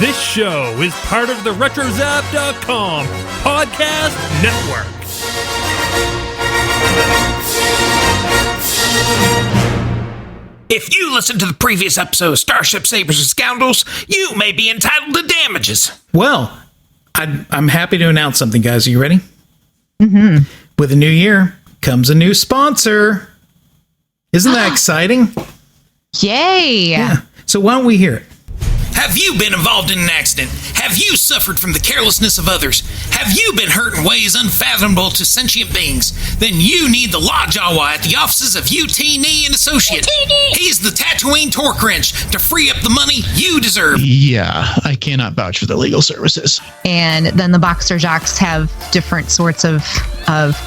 This show is part of the RetroZap.com podcast network. If you listen to the previous episode of Starships, Sabers, and Scoundrels, you may be entitled to damages. Well, I'm happy to announce something, guys. Are you ready? Mm-hmm. With a new year comes a new sponsor. Isn't that exciting? Yay! Yeah. So why don't we hear it? Have you been involved in an accident? Have you suffered from the carelessness of others? Have you been hurt in ways unfathomable to sentient beings? Then you need the Law Jawa at the offices of UT Knee and Associate. He's the Tatooine torque wrench to free up the money you deserve. Yeah, I cannot vouch for the legal services. And then the Boxer Jocks have different sorts of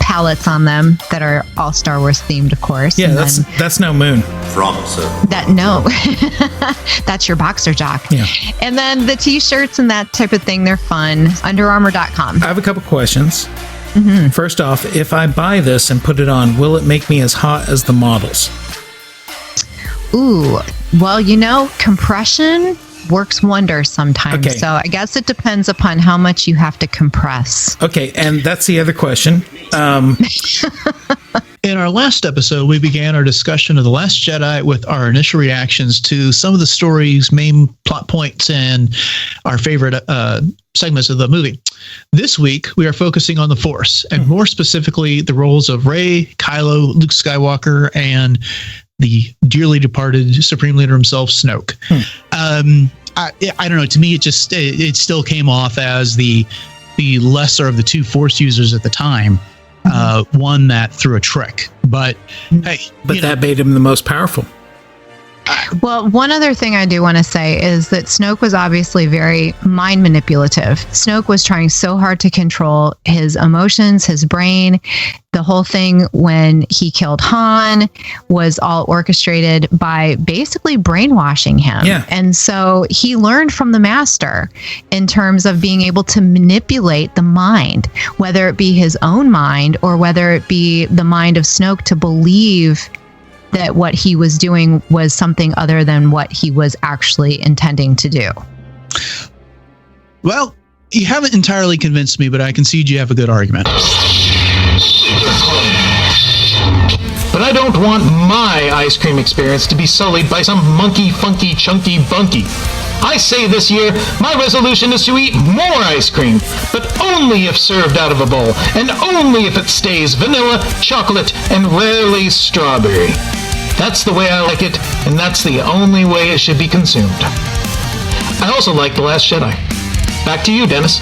palettes on them that are all Star Wars themed, of course. Yeah, and that's no moon. That's your Boxer Jock. Yeah. And then the t-shirts and that type of thing, they're fun. UnderArmour.com. I have a couple questions. Mm-hmm. First off, if I buy this and put it on, will it make me as hot as the models? Ooh, well, compression works wonders sometimes. Okay. So I guess it depends upon how much you have to compress. Okay, and that's the other question. In our last episode, we began our discussion of The Last Jedi with our initial reactions to some of the story's main plot points and our favorite segments of the movie. This week, we are focusing on the Force, and more specifically, the roles of Rey, Kylo, Luke Skywalker, and the dearly departed Supreme Leader himself, Snoke. I don't know. To me, it still came off as the lesser of the two Force users at the time. One that threw a trick, but hey, that made him the most powerful. Well, one other thing I do want to say is that Snoke was obviously very mind manipulative. Snoke was trying so hard to control his emotions, his brain. The whole thing when he killed Han was all orchestrated by basically brainwashing him. Yeah. And so he learned from the master in terms of being able to manipulate the mind, whether it be his own mind or whether it be the mind of Snoke to believe that what he was doing was something other than what he was actually intending to do. Well, you haven't entirely convinced me, but I concede you have a good argument. But I don't want my ice cream experience to be sullied by some monkey, funky, chunky bunky. I say this year, my resolution is to eat more ice cream, but only if served out of a bowl, and only if it stays vanilla, chocolate, and rarely strawberry. That's the way I like it, and that's the only way it should be consumed. I also like The Last Jedi. Back to you, Dennis.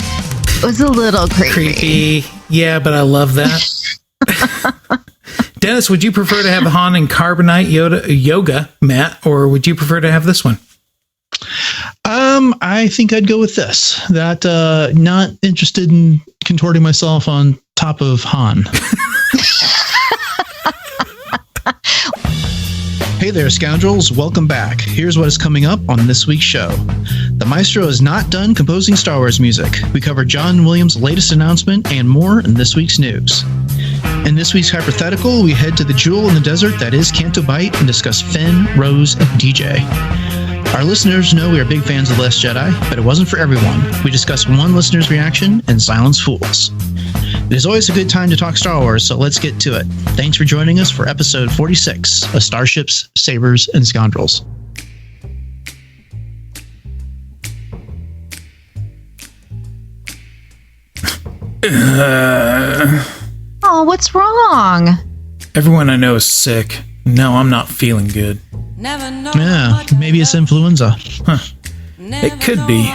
It was a little creepy. Yeah, but I love that. Dennis, would you prefer to have Han and Carbonite yoga mat, or would you prefer to have this one? I think I'd go with this. That not interested in contorting myself on top of Han. Hey there, Scoundrels. Welcome back. Here's what is coming up on this week's show. The Maestro is not done composing Star Wars music. We cover John Williams' latest announcement and more in this week's news. In this week's Hypothetical, we head to the jewel in the desert that is Canto Bight and discuss Finn, Rose, and DJ. Our listeners know we are big fans of Last Jedi, but it wasn't for everyone. We discussed one listener's reaction and silence fools. It is always a good time to talk Star Wars, so let's get to it. Thanks for joining us for episode 46 of Starships, Sabers, and Scoundrels. Oh, what's wrong? Everyone I know is sick. No, I'm not feeling good. Yeah, maybe it's influenza. Huh. It could be.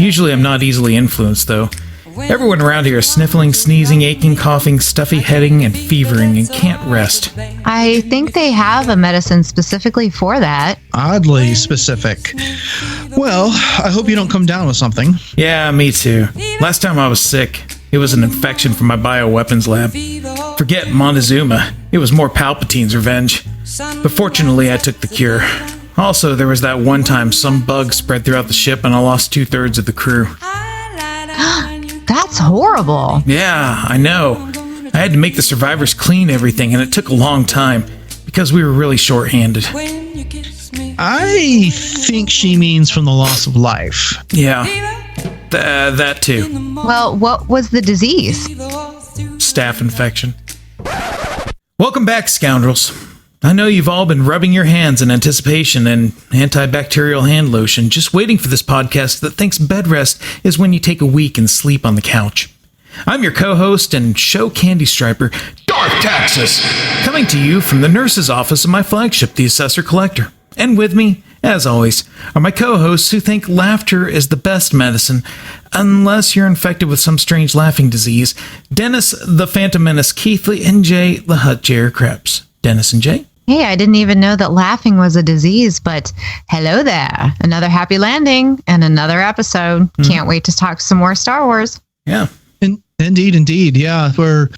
Usually I'm not easily influenced, though. Everyone around here is sniffling, sneezing, aching, coughing, stuffy heading, and fevering, and can't rest. I think they have a medicine specifically for that. Oddly specific. Well, I hope you don't come down with something. Yeah, me too. Last time I was sick, it was an infection from my bioweapons lab. Forget Montezuma. It was more Palpatine's revenge. But fortunately, I took the cure. Also, there was that one time some bug spread throughout the ship and I lost 2/3 of the crew. That's horrible. Yeah, I know. I had to make the survivors clean everything, and it took a long time because we were really short-handed. I think she means from the loss of life. Yeah, that too. Well, what was the disease? Staph infection. Welcome back, Scoundrels. I know you've all been rubbing your hands in anticipation and antibacterial hand lotion, just waiting for this podcast that thinks bed rest is when you take a week and sleep on the couch. I'm your co-host and show candy striper, Darth Taxus, coming to you from the nurse's office of my flagship, the Assessor Collector. And with me, as always, are my co-hosts who think laughter is the best medicine, unless you're infected with some strange laughing disease, Dennis the Phantom Menace Keithley and Jay the Hut Jair Krebs. Dennis and Jay? Hey, I didn't even know that laughing was a disease, but hello there. Another happy landing and another episode. Can't wait to talk some more Star Wars. Yeah. Indeed. Yeah, we're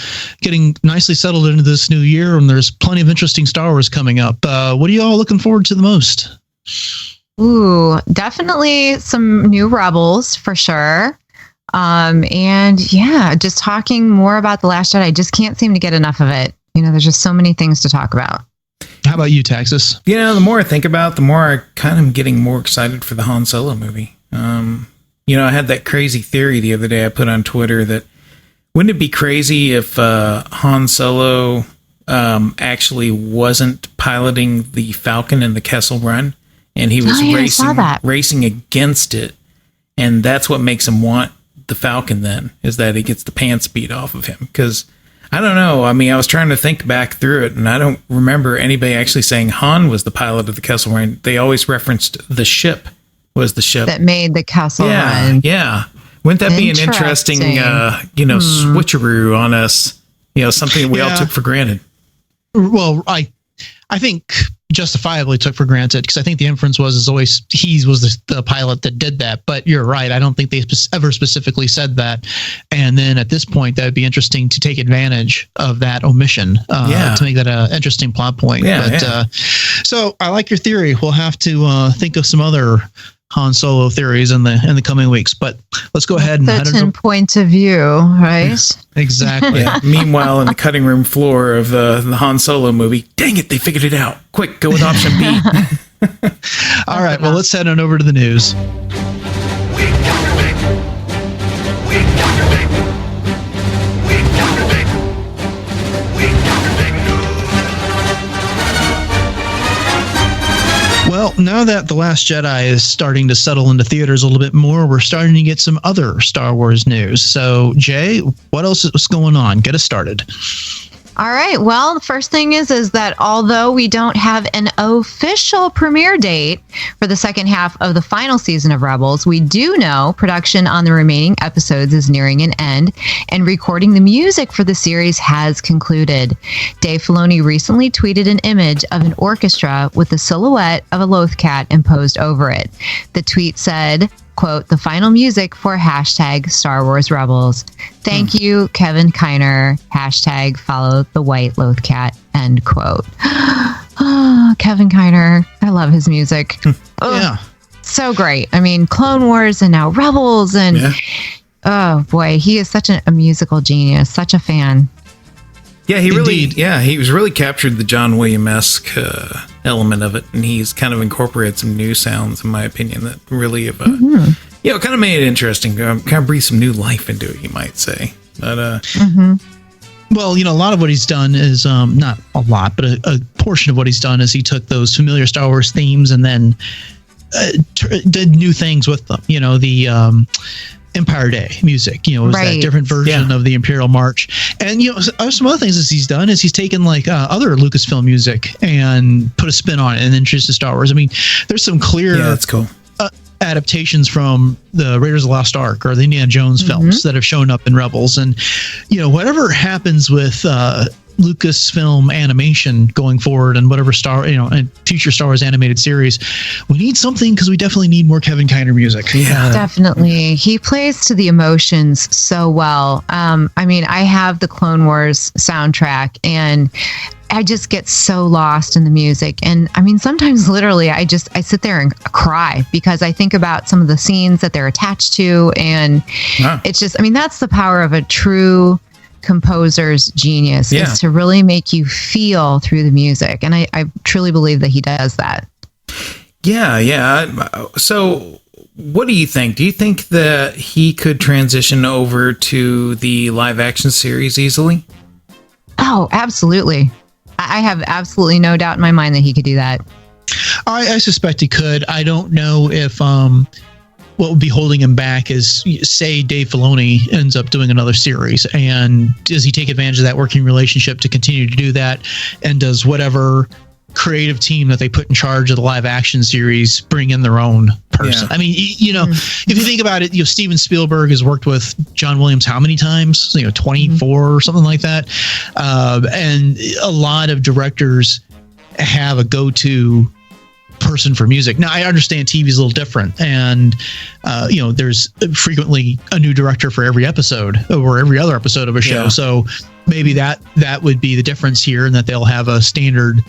getting nicely settled into this new year, and there's plenty of interesting Star Wars coming up. What are you all looking forward to the most? Ooh, definitely some new Rebels for sure. And yeah, just talking more about The Last Jedi. I just can't seem to get enough of it. You know, there's just so many things to talk about. How about you, Taxus? You know, the more I think about it, the more I kind of am getting more excited for the Han Solo movie. You know, I had that crazy theory the other day I put on Twitter that wouldn't it be crazy if Han Solo actually wasn't piloting the Falcon in the Kessel Run, and he was racing against it, and that's what makes him want the Falcon then, is that he gets the pants beat off of him. Because, I don't know, I mean, I was trying to think back through it, and I don't remember anybody actually saying Han was the pilot of the Kessel Run. They always referenced the ship was the ship. That made the Kessel Run. Yeah. Wouldn't that be an interesting, switcheroo on us? You know, something we all took for granted. Well, I think justifiably took for granted, because I think the inference was he was the pilot that did that. But you're right. I don't think they ever specifically said that. And then at this point, that would be interesting to take advantage of that omission to make that an interesting plot point. So I like your theory. We'll have to think of some other Han Solo theories in the coming weeks, but let's go ahead and certain point of view, right? Exactly. Meanwhile, in the cutting room floor of the Han Solo movie, dang it, they figured it out. Quick, go with option B. All right, well, let's head on over to the news. Well, now that The Last Jedi is starting to settle into theaters a little bit more, we're starting to get some other Star Wars news. So, Jay, what else is going on? Get us started. All right. Well, the first thing is that although we don't have an official premiere date for the second half of the final season of Rebels, we do know production on the remaining episodes is nearing an end, and recording the music for the series has concluded. Dave Filoni recently tweeted an image of an orchestra with the silhouette of a Lothcat imposed over it. The tweet said, quote, "The final music for hashtag Star Wars Rebels. Thank you, Kevin Kiner. Hashtag follow the white Lothcat," end quote. Oh, Kevin Kiner. I love his music. Yeah. So great. I mean, Clone Wars and now Rebels. And oh boy, he is such a musical genius. Such a fan. Yeah, he was really captured the John Williams-esque element of it, and he's kind of incorporated some new sounds, in my opinion, that really have, kind of made it interesting. Kind of breathe some new life into it, you might say. But, well, you know, a lot of what he's done is, not a lot, but a portion of what he's done is he took those familiar Star Wars themes and then did new things with them. You know, the Empire Day music, you know, was that different version of the Imperial March. And, you know, some other things he's done is he's taken like other Lucasfilm music and put a spin on it and introduced to Star Wars. I mean, there's some clear that's cool. Adaptations from the Raiders of the Lost Ark or the Indiana Jones films that have shown up in Rebels. And, you know, whatever happens with Lucasfilm animation going forward and whatever and future Star Wars animated series, we need something, because we definitely need more Kevin Kiner music. Yeah, definitely. He plays to the emotions so well. I mean, I have the Clone Wars soundtrack, and I just get so lost in the music. And I mean, sometimes literally I sit there and cry because I think about some of the scenes that they're attached to. And it's just, I mean, that's the power of a true composer's genius, is to really make you feel through the music. And I truly believe that he does that. Yeah. So what do you think? Do you think that he could transition over to the live action series easily? Oh, absolutely. I have absolutely no doubt in my mind that he could do that. I suspect he could. I don't know if what would be holding him back is, say, Dave Filoni ends up doing another series, and does he take advantage of that working relationship to continue to do that, and does whatever creative team that they put in charge of the live action series bring in their own person? Yeah. I mean, if you think about it, Steven Spielberg has worked with John Williams how many times? 24 or something like that, and a lot of directors have a go-to person for music. Now, I understand TV is a little different, and there's frequently a new director for every episode or every other episode of a show. Yeah. So maybe that would be the difference here, and that they'll have a standard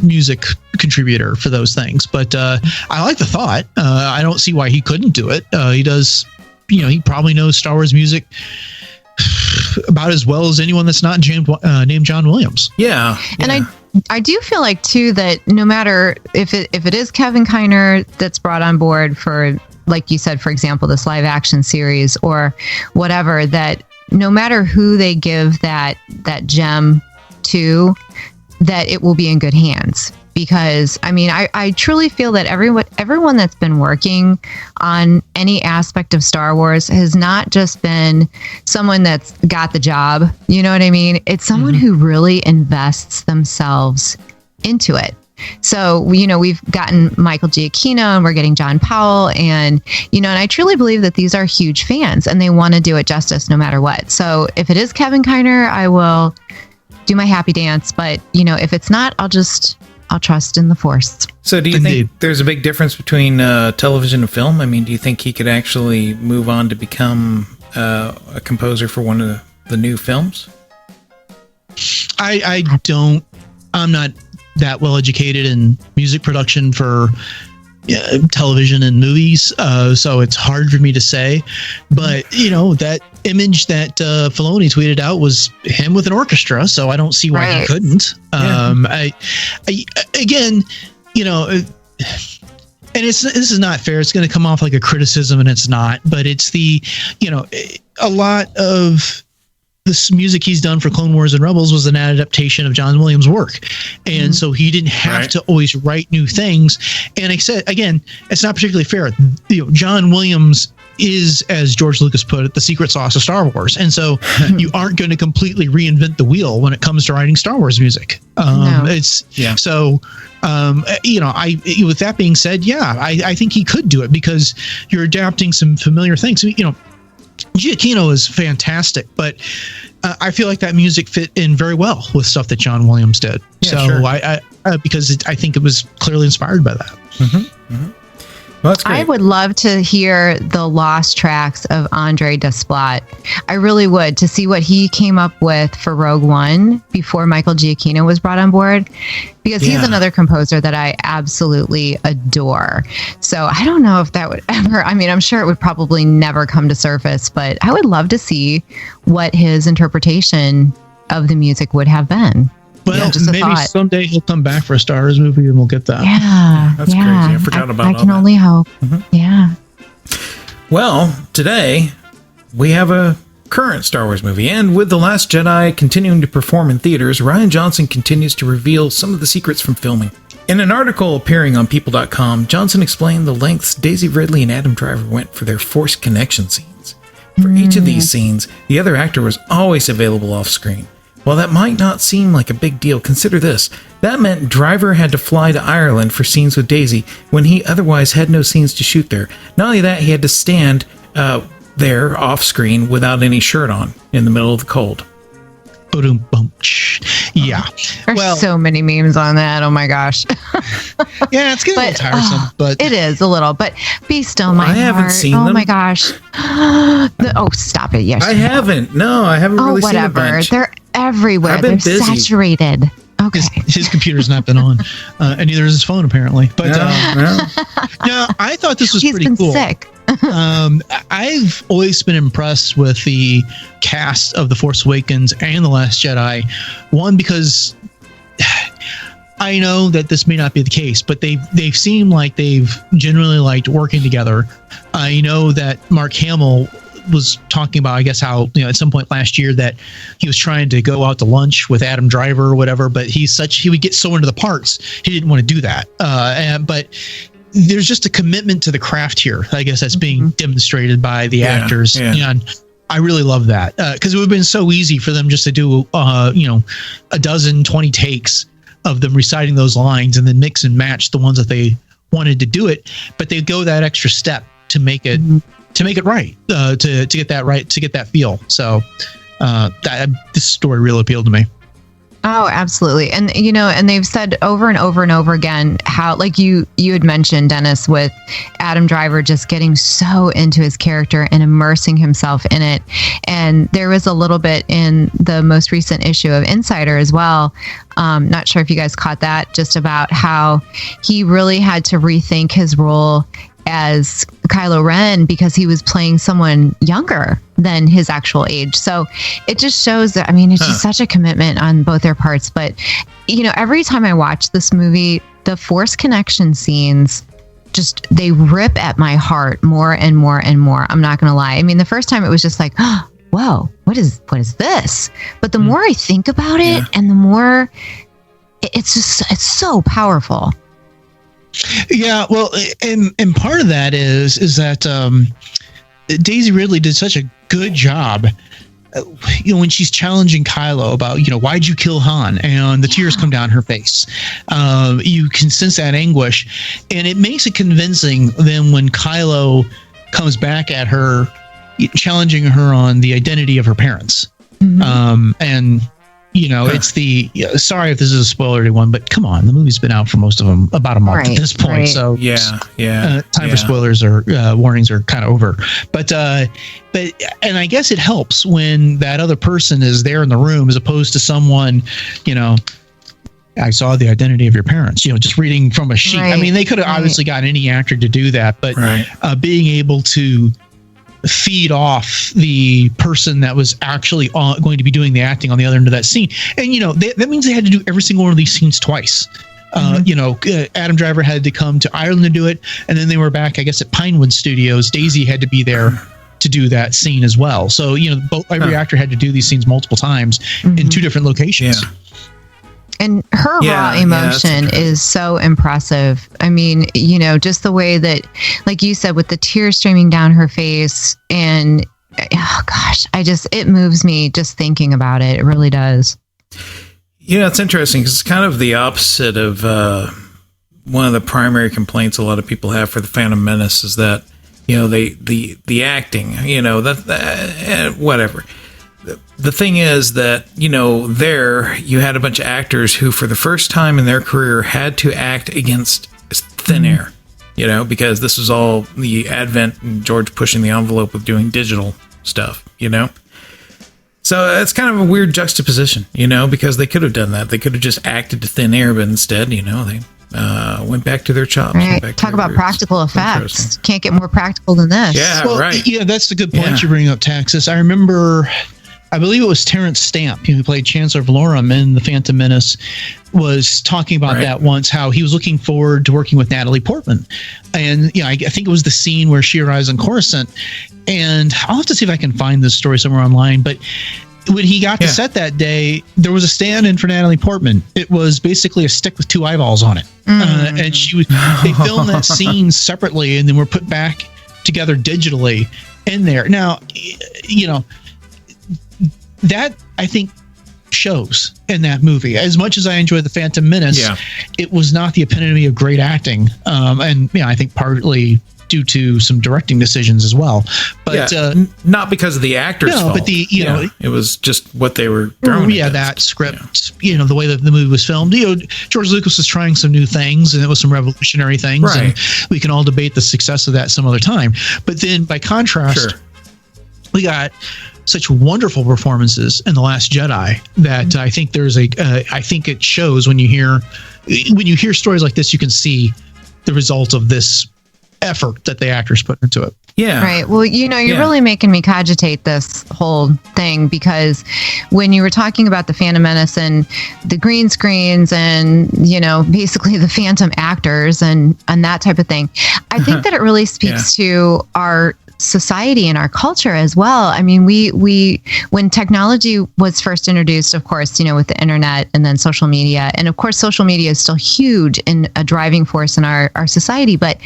music contributor for those things. But I like the thought. I don't see why he couldn't do it. He does. He probably knows Star Wars music about as well as anyone that's not named John Williams. Yeah. And I do feel like too that no matter if it is Kevin Kiner that's brought on board for, like you said, for example, this live action series or whatever, that no matter who they give that gem to, that it will be in good hands. Because I truly feel that everyone that's been working on any aspect of Star Wars has not just been someone that's got the job. You know what I mean? It's someone who really invests themselves into it. So, we've gotten Michael Giacchino and we're getting John Powell, and I truly believe that these are huge fans and they want to do it justice no matter what. So if it is Kevin Kiner, I will do my happy dance. But, if it's not, I'll trust in the Force. So do you think there's a big difference between television and film? I mean, do you think he could actually move on to become a composer for one of the new films? I don't. I'm not that well educated in music production for television and movies, so it's hard for me to say. But that image that Filoni tweeted out was him with an orchestra, so I don't see why he couldn't. I again, and this is not fair. It's going to come off like a criticism, and it's not. But it's a lot of this music he's done for Clone Wars and Rebels was an adaptation of John Williams' work. And so he didn't have to always write new things. And I said, again, it's not particularly fair. John Williams is, as George Lucas put it, the secret sauce of Star Wars. And so you aren't going to completely reinvent the wheel when it comes to writing Star Wars music. So, with that being said, I think he could do it because you're adapting some familiar things. Giacchino is fantastic, but I feel like that music fit in very well with stuff that John Williams did. I because I think it was clearly inspired by that. Well, that's great. I would love to hear the lost tracks of Andre Desplat. I really would, to see what he came up with for Rogue One before Michael Giacchino was brought on board, because he's another composer that I absolutely adore. So I don't know if that would ever, I'm sure it would probably never come to surface, but I would love to see what his interpretation of the music would have been. Well, maybe someday he'll come back for a Star Wars movie and we'll get that. Yeah. That's crazy. I forgot about that. I can only hope. Yeah. Well, today we have a current Star Wars movie, and with The Last Jedi continuing to perform in theaters, Rian Johnson continues to reveal some of the secrets from filming. In an article appearing on People.com, Johnson explained the lengths Daisy Ridley and Adam Driver went for their Force connection scenes. For each of these scenes, the other actor was always available off-screen. While that might not seem like a big deal, consider this. That meant Driver had to fly to Ireland for scenes with Daisy when he otherwise had no scenes to shoot there. Not only that, he had to stand there off-screen without any shirt on in the middle of the cold. Yeah. There's so many memes on that. Oh my gosh. Yeah, it's getting a little tiresome, but it is a little. But be still, my heart. I haven't seen them. Oh my gosh. Stop it. Yes. I haven't. No, I haven't really seen a bunch. They're everywhere. I've been They're busy. saturated. Okay. His computer's not been on, and neither is his phone apparently. But no, I thought this was He's pretty been cool. sick. I've always been impressed with the cast of The Force Awakens and The Last Jedi. One, because I know that this may not be the case, but they've seemed like they've generally liked working together. I know that Mark Hamill was talking about, I guess, how, at some point last year that he was trying to go out to lunch with Adam Driver or whatever, but he would get so into the parts, he didn't want to do that. But there's just a commitment to the craft here, I guess, that's being demonstrated by the actors. Yeah. And I really love that, because it would have been so easy for them just to do, a dozen, 20 takes of them reciting those lines and then mix and match the ones that they wanted to do it. But they go that extra step to make it right, to get that right, to get that feel. So this story really appealed to me. Oh, absolutely. And, and they've said over and over and over again how, like you had mentioned, Dennis, with Adam Driver just getting so into his character and immersing himself in it. And there was a little bit in the most recent issue of Insider as well. Not sure if you guys caught that, just about how he really had to rethink his role as Kylo Ren because he was playing someone younger than his actual age. So it just shows that, it's just such a commitment on both their parts. But, every time I watch this movie, the Force connection scenes they rip at my heart more and more and more. I'm not going to lie. The first time it was just like, oh, whoa, what is this? But the more I think about it and the more it's so powerful. Yeah, well, and part of that is that Daisy Ridley did such a good job, when she's challenging Kylo about, why'd you kill Han? And the tears come down her face. You can sense that anguish, and it makes it convincing then when Kylo comes back at her, challenging her on the identity of her parents. And it's sorry if this is a spoilery one, but come on, the movie's been out for most of them about a month at this point. Right. So time for spoilers or warnings are kind of over. But and I guess it helps when that other person is there in the room as opposed to someone, I saw the identity of your parents, just reading from a sheet. Right. They could have obviously gotten any actor to do that, but being able to feed off the person that was actually going to be doing the acting on the other end of that scene. And, that means they had to do every single one of these scenes twice. Adam Driver had to come to Ireland to do it. And then they were back, I guess, at Pinewood Studios. Daisy had to be there to do that scene as well. So, every actor had to do these scenes multiple times in two different locations. Yeah. And her raw emotion is so impressive. Just the way that, like you said, with the tears streaming down her face, and it moves me just thinking about it. It really does. It's interesting because it's kind of the opposite of one of the primary complaints a lot of people have for the Phantom Menace is that, the acting, whatever. The thing is that, there you had a bunch of actors who for the first time in their career had to act against thin air, because this was all the advent and George pushing the envelope with doing digital stuff, So it's kind of a weird juxtaposition, because they could have done that. They could have just acted to thin air, but instead, they went back to their chops. Right. Talk about practical effects. Can't get more practical than this. Yeah, right. Yeah, that's the good point you bring up, Taxus. I remember, I believe it was Terrence Stamp, who played Chancellor Valorum in The Phantom Menace, was talking about that once, how he was looking forward to working with Natalie Portman. And, I think it was the scene where she arrives on Coruscant. And I'll have to see if I can find this story somewhere online, but when he got to set that day, there was a stand-in for Natalie Portman. It was basically a stick with two eyeballs on it. And they filmed that scene separately and then were put back together digitally in there. Now, that I think shows in that movie. As much as I enjoyed The Phantom Menace, it was not the epitome of great acting. And I think partly due to some directing decisions as well. But not because of the actors' fault. But it was just what they were throwing. That script, the way that the movie was filmed. George Lucas was trying some new things, and it was some revolutionary things. And we can all debate the success of that some other time. But then, by contrast, we got such wonderful performances in The Last Jedi that I think I think it shows when you hear stories like this, you can see the result of this effort that the actors put into it. Yeah. Right. Well, you're Yeah. really making me cogitate this whole thing, because when you were talking about the Phantom Menace and the green screens and, basically the phantom actors and that type of thing, I think that it really speaks to our society and our culture as well. I mean, we when technology was first introduced, of course, with the internet and then social media, and of course social media is still huge and a driving force in our society, but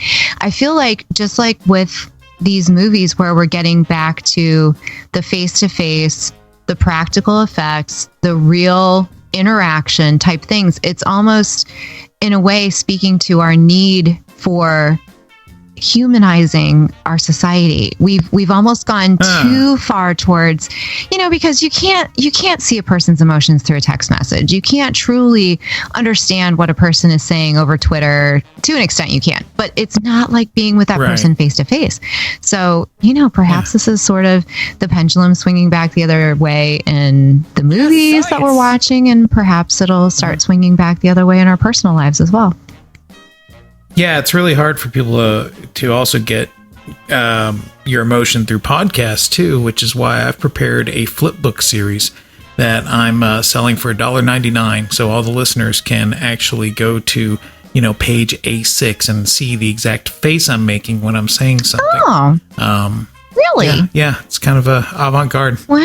I feel like, just like with these movies where we're getting back to the face-to-face, the practical effects, the real interaction type things, it's almost in a way speaking to our need for humanizing our society. We've almost gone too far towards, because you can't see a person's emotions through a text message. You can't truly understand what a person is saying over Twitter. To an extent you can, but it's not like being with that person face to face. So, perhaps this is sort of the pendulum swinging back the other way in the movies that we're watching, and perhaps it'll start swinging back the other way in our personal lives as well. Yeah, it's really hard for people to also get your emotion through podcasts too, which is why I've prepared a flipbook series that I'm selling for $1.99, so all the listeners can actually go to page A6 and see the exact face I'm making when I'm saying something. Oh, really? Yeah, it's kind of avant-garde. Wow.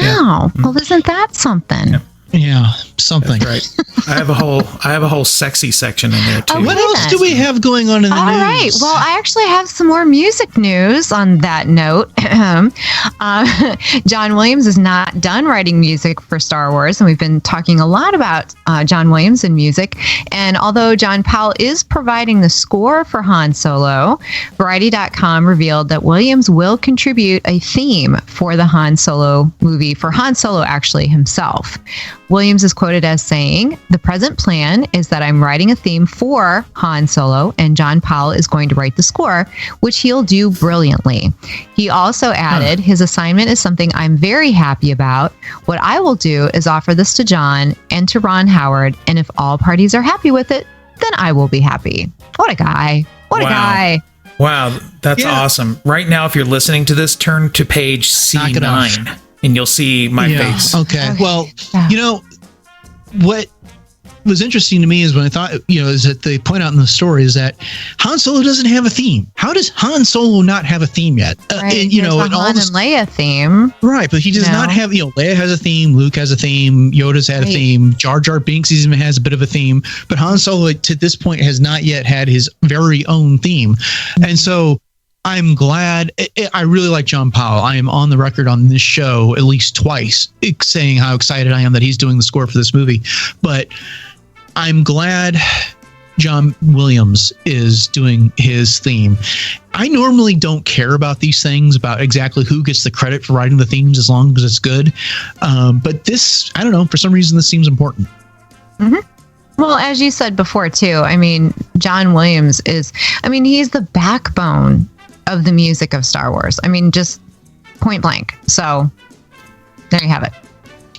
Yeah. Well, isn't that something? Yeah. Yeah, something. That's right. I have a whole sexy section in there too. What else do we have going on in the news? All right. Well, I actually have some more music news on that note. John Williams is not done writing music for Star Wars, and we've been talking a lot about John Williams and music. And although John Powell is providing the score for Han Solo, Variety.com revealed that Williams will contribute a theme for the Han Solo movie, for Han Solo actually himself. Williams is quoted as saying, "The present plan is that I'm writing a theme for Han Solo, and John Powell is going to write the score, which he'll do brilliantly." He also added, "His assignment is something I'm very happy about. What I will do is offer this to John and to Ron Howard, and if all parties are happy with it, then I will be happy." What a guy. What a guy. Wow, that's awesome. Right now, if you're listening to this, turn to page C9. And you'll see my face. Okay. Well, what was interesting to me is when I thought, is that they point out in the story is that Han Solo doesn't have a theme. How does Han Solo not have a theme yet? Right. And, and Han and Leia theme. Right, but he does not have, Leia has a theme, Luke has a theme, Yoda's had a theme, Jar Jar Binks even has a bit of a theme, but Han Solo to this point has not yet had his very own theme. And so I'm glad. I really like John Powell. I am on the record on this show at least twice saying how excited I am that he's doing the score for this movie. But I'm glad John Williams is doing his theme. I normally don't care about these things, about exactly who gets the credit for writing the themes as long as it's good. But this, I don't know, for some reason this seems important. Mm-hmm. Well, as you said before, too, I mean, John Williams he's the backbone of the music of Star Wars. I mean, just point blank. So there you have it.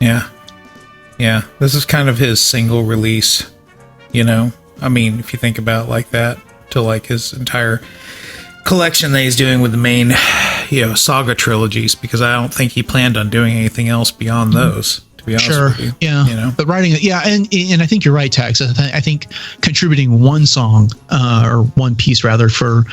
Yeah. This is kind of his single release, I mean, if you think about it like that, to like his entire collection that he's doing with the main, saga trilogies, because I don't think he planned on doing anything else beyond those. To be honest with you. Yeah. But writing it, and I think you're right, Taxus. I think contributing one song or one piece rather for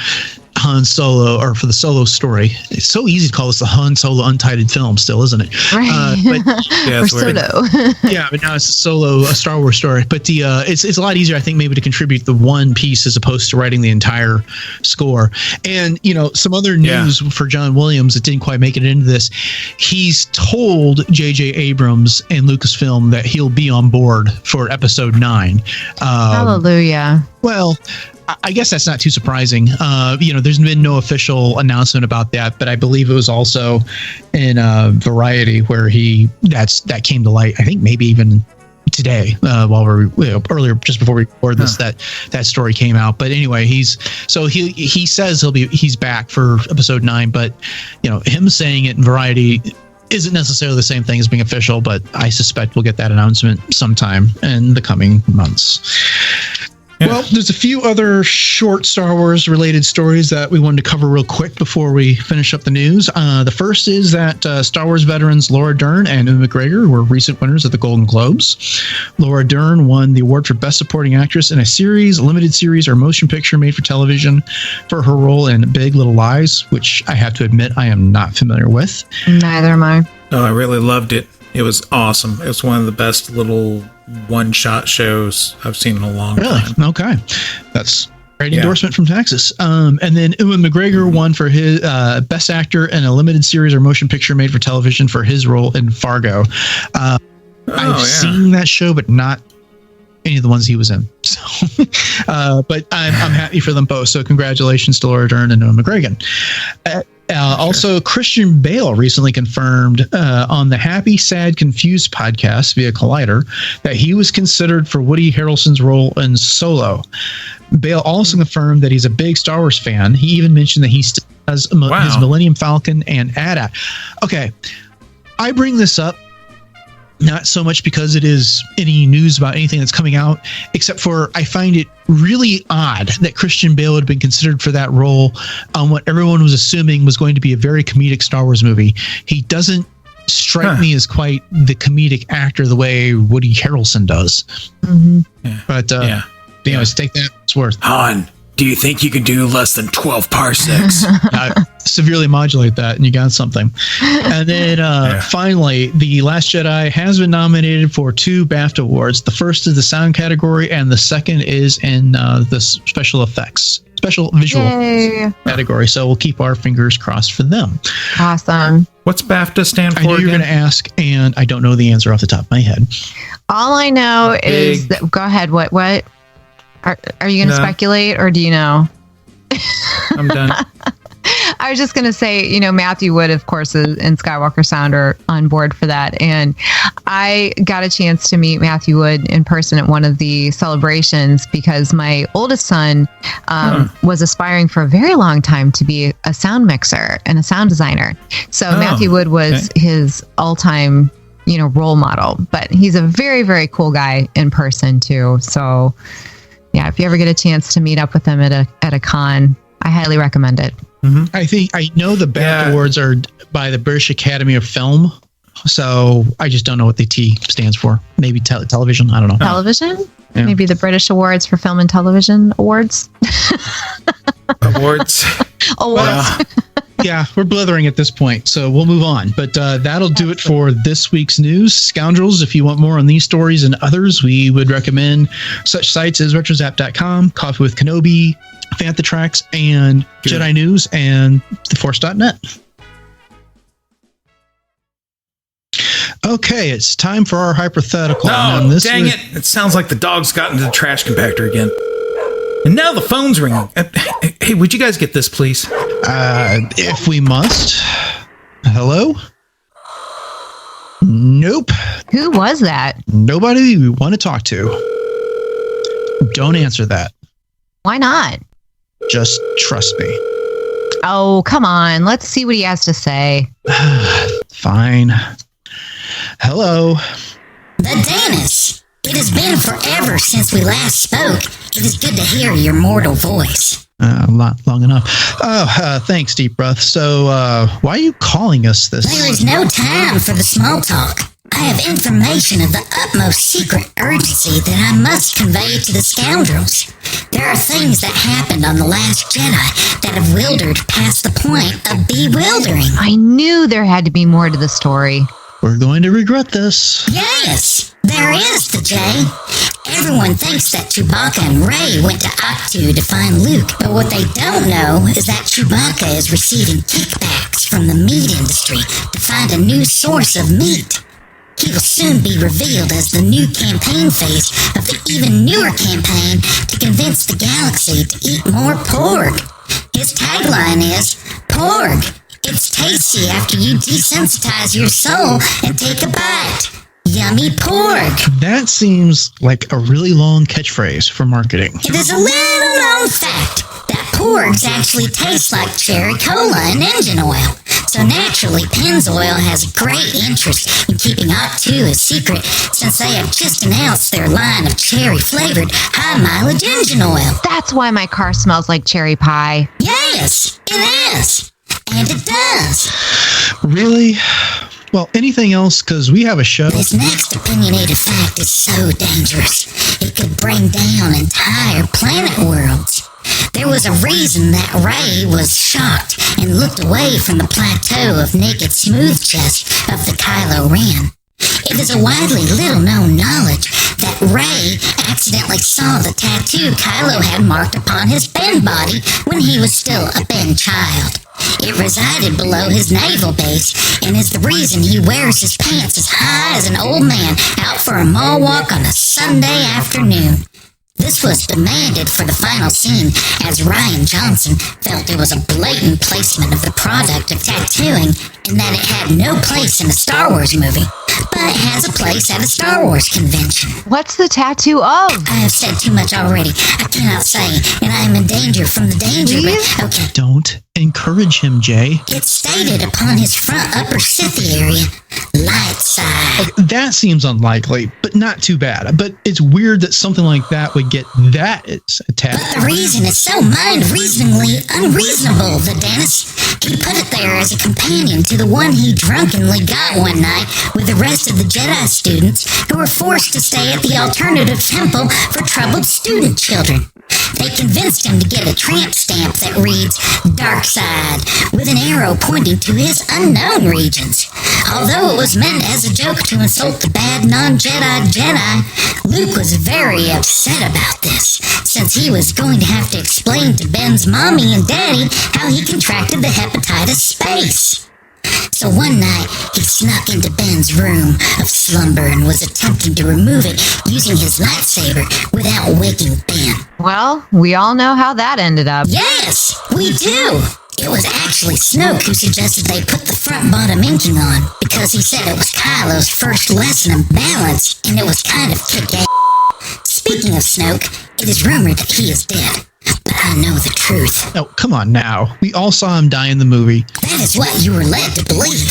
Han Solo, or for the Solo story. It's so easy to call this the Han Solo untitled film still, isn't it? Right. But, or Solo. Yeah, but now it's a Star Wars story. But it's a lot easier, I think, maybe to contribute the one piece as opposed to writing the entire score. And, some other news for John Williams that didn't quite make it into this. He's told J.J. Abrams and Lucasfilm that he'll be on board for episode 9. Hallelujah. Well, I guess that's not too surprising. There's been no official announcement about that, but I believe it was also in Variety where that came to light. I think maybe even today, while we're earlier, just before we record this, that story came out. But anyway, he says he's back for episode 9, but him saying it in Variety isn't necessarily the same thing as being official, but I suspect we'll get that announcement sometime in the coming months. Well, there's a few other short Star Wars related stories that we wanted to cover real quick before we finish up the news. The first is that Star Wars veterans Laura Dern and Ewan McGregor were recent winners of the Golden Globes. Laura Dern won the award for Best Supporting Actress in a limited series, or motion picture made for television for her role in Big Little Lies, which I have to admit I am not familiar with. Neither am I. Oh, I really loved it. It was awesome. It was one of the best little one-shot shows I've seen in a long time. Okay. That's great endorsement from Taxus. And then Ewan McGregor won for his Best Actor in a limited series or motion picture made for television for his role in Fargo. I've seen that show, but not any of the ones he was in. So, but I'm happy for them both. So congratulations to Laura Dern and Ewan McGregor. Also, Christian Bale recently confirmed on the Happy, Sad, Confused podcast via Collider that he was considered for Woody Harrelson's role in Solo. Bale also confirmed that he's a big Star Wars fan. He even mentioned that he still has his Millennium Falcon and AT-AT. Okay, I bring this up not so much because it is any news about anything that's coming out, except for I find it really odd that Christian Bale had been considered for that role on what everyone was assuming was going to be a very comedic Star Wars movie. He doesn't strike me as quite the comedic actor the way Woody Harrelson does. Mm-hmm. Yeah. But anyways, take that. It's worth. Han, do you think you can do less than 12 parsecs? Severely modulate that and you got something. And then finally, The Last Jedi has been nominated for 2 BAFTA awards. The first is the sound category and the second is in the special visual category. So we'll keep our fingers crossed for them. Awesome. What's BAFTA stand for? I knew you were going to ask, and I don't know the answer off the top of my head. All I know is that, go ahead. What are you going to speculate, or do you know? I'm done. I was just going to say, Matthew Wood, of course, and Skywalker Sound are on board for that. And I got a chance to meet Matthew Wood in person at one of the celebrations because my oldest son was aspiring for a very long time to be a sound mixer and a sound designer. So Matthew Wood was his all-time, role model. But he's a very, very cool guy in person, too. So, yeah, if you ever get a chance to meet up with him at a con, I highly recommend it. Mm-hmm. I know the BAFTA awards are by the British Academy of Film, so I just don't know what the T stands for. Maybe television. I don't know. Television? Yeah. Maybe the British Awards for Film and Television Awards. Awards. Yeah, we're blithering at this point, so we'll move on. But that'll do it for this week's news. Scoundrels, if you want more on these stories and others, we would recommend such sites as retrozap.com, Coffee with Kenobi, Fantha Tracks, and Jedi News, and theforce.net. Okay, it's time for our hypothetical. No, dang it. It sounds like the dog's got into the trash compactor again. And now the phone's ringing. Hey, would you guys get this, please? If we must. Hello? Nope. Who was that? Nobody we want to talk to. Don't answer that. Why not? Just trust me. Oh, come on. Let's see what he has to say. Fine. Hello. The Dennis. It has been forever since we last spoke. It is good to hear your mortal voice. Long enough. Thanks, Deep Breath. So, why are you calling us this? There is no time for the small talk. I have information of the utmost secret urgency that I must convey to the Scoundrels. There are things that happened on The Last Jedi that have wildered past the point of bewildering. I knew there had to be more to the story. We're going to regret this. Yes, there is, the J. Everyone thinks that Chewbacca and Rey went to Octu to find Luke, but what they don't know is that Chewbacca is receiving kickbacks from the meat industry to find a new source of meat. He will soon be revealed as the new campaign phase of the even newer campaign to convince the galaxy to eat more porg. His tagline is, Porg, it's tasty after you desensitize your soul and take a bite. Yummy porg. That seems like a really long catchphrase for marketing. It is a little known fact that porgs actually taste like cherry cola and engine oil. So naturally, Pennzoil has a great interest in keeping Octu a secret since they have just announced their line of cherry-flavored high-mileage engine oil. That's why my car smells like cherry pie. Yes, it is. And it does. Really? Well, anything else? Because we have a show. This next opinionated fact is so dangerous. It could bring down entire planet worlds. There was a reason that Rey was shocked and looked away from the plateau of naked smooth chest of the Kylo Ren. It is a widely little-known knowledge that Rey accidentally saw the tattoo Kylo had marked upon his Ben body when he was still a Ben child. It resided below his naval base and is the reason he wears his pants as high as an old man out for a mall walk on a Sunday afternoon. This was demanded for the final scene as Rian Johnson felt it was a blatant placement of the product of tattooing and that it had no place in a Star Wars movie, but it has a place at a Star Wars convention. What's the tattoo of? I have said too much already. I cannot say, and I am in danger from the danger, but okay. Don't encourage him, Jay. It's stated upon his front upper Sith area, light side. Okay, that seems unlikely, but not too bad. But it's weird that something like that would get that attached. But the reason is so mind-reasoningly unreasonable that Dennis, he put it there as a companion to the one he drunkenly got one night with the rest of the Jedi students who were forced to stay at the alternative temple for troubled student children. They convinced him to get a tramp stamp that reads Dark Side with an arrow pointing to his unknown regions. Although it was meant as a joke to insult the bad non-Jedi Jedi, Luke was very upset about this, since he was going to have to explain to Ben's mommy and daddy how he contracted the hepatitis space. So one night, he snuck into Ben's room of slumber and was attempting to remove it using his lightsaber without waking Ben. Well, we all know how that ended up. Yes, we do. It was actually Snoke who suggested they put the front-bottom inking on because he said it was Kylo's first lesson in balance and it was kind of kick-ass. Speaking of Snoke, it is rumored that he is dead. But I know the truth. Oh, come on now. We all saw him die in the movie. That is what you were led to believe.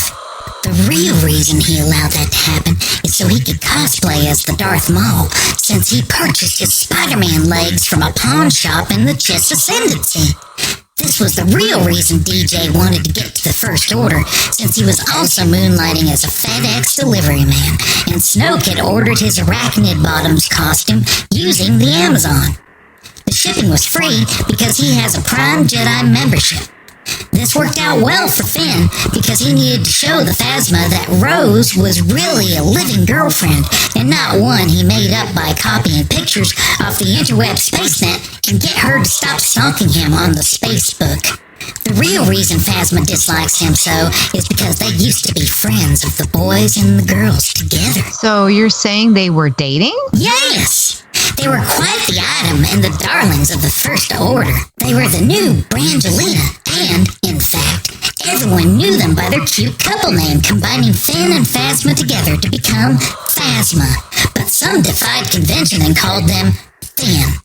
The real reason he allowed that to happen is so he could cosplay as the Darth Maul, since he purchased his Spider-Man legs from a pawn shop in the Chiss Ascendancy. This was the real reason DJ wanted to get to the First Order, since he was also moonlighting as a FedEx delivery man, and Snoke had ordered his arachnid bottoms costume using the Amazon. The shipping was free because he has a Prime Jedi membership. This worked out well for Finn because he needed to show the Phasma that Rose was really a living girlfriend and not one he made up by copying pictures off the interweb spacenet and get her to stop stalking him on the Spacebook. The real reason Phasma dislikes him so is because they used to be friends of the boys and the girls together. So you're saying they were dating? Yes! They were quite the item and the darlings of the First Order. They were the new Brangelina, and, in fact, everyone knew them by their cute couple name, combining Finn and Phasma together to become Phasma. But some defied convention and called them Finn.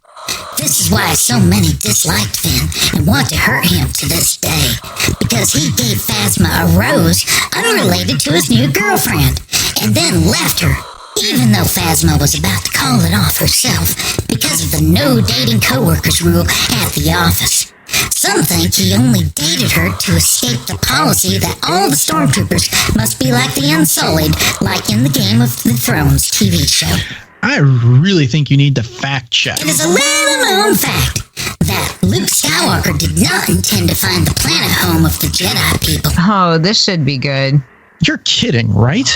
This is why so many disliked Finn and want to hurt him to this day, because he gave Phasma a rose unrelated to his new girlfriend, and then left her. Even though Phasma was about to call it off herself because of the no dating coworkers rule at the office. Some think he only dated her to escape the policy that all the stormtroopers must be like the Unsullied, like in the Game of the Thrones TV show. I really think you need to fact check. It is a little-known fact that Luke Skywalker did not intend to find the planet home of the Jedi people. Oh, this should be good. You're kidding, right?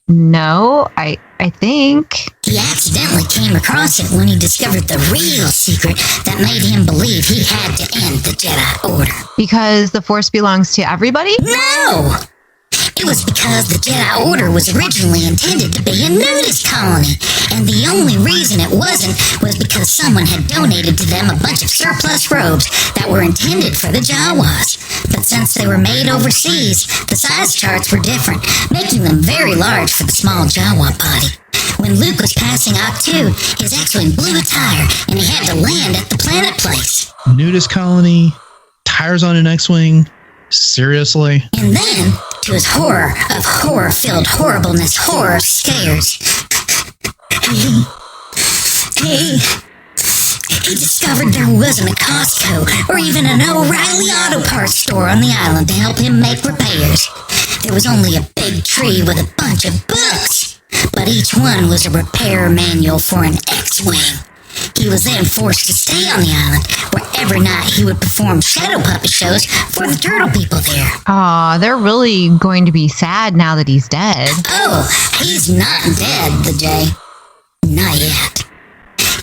No, I think. He accidentally came across it when he discovered the real secret that made him believe he had to end the Jedi Order. Because the Force belongs to everybody? No! It was because the Jedi Order was originally intended to be a nudist colony, and the only reason it wasn't was because someone had donated to them a bunch of surplus robes that were intended for the Jawas. But since they were made overseas, the size charts were different, making them very large for the small Jawa body. When Luke was passing Octu, his X-Wing blew a tire, and he had to land at the planet place. Nudist colony, tires on an X-Wing, Seriously? And then, to his horror of horror-filled horribleness, horror scares, he discovered there wasn't a Costco or even an O'Reilly Auto Parts store on the island to help him make repairs. There was only a big tree with a bunch of books, but each one was a repair manual for an X-Wing. He was then forced to stay on the island, where every night he would perform shadow puppet shows for the turtle people there. Aw, they're really going to be sad now that he's dead. Oh, he's not dead, the Jay. Not yet.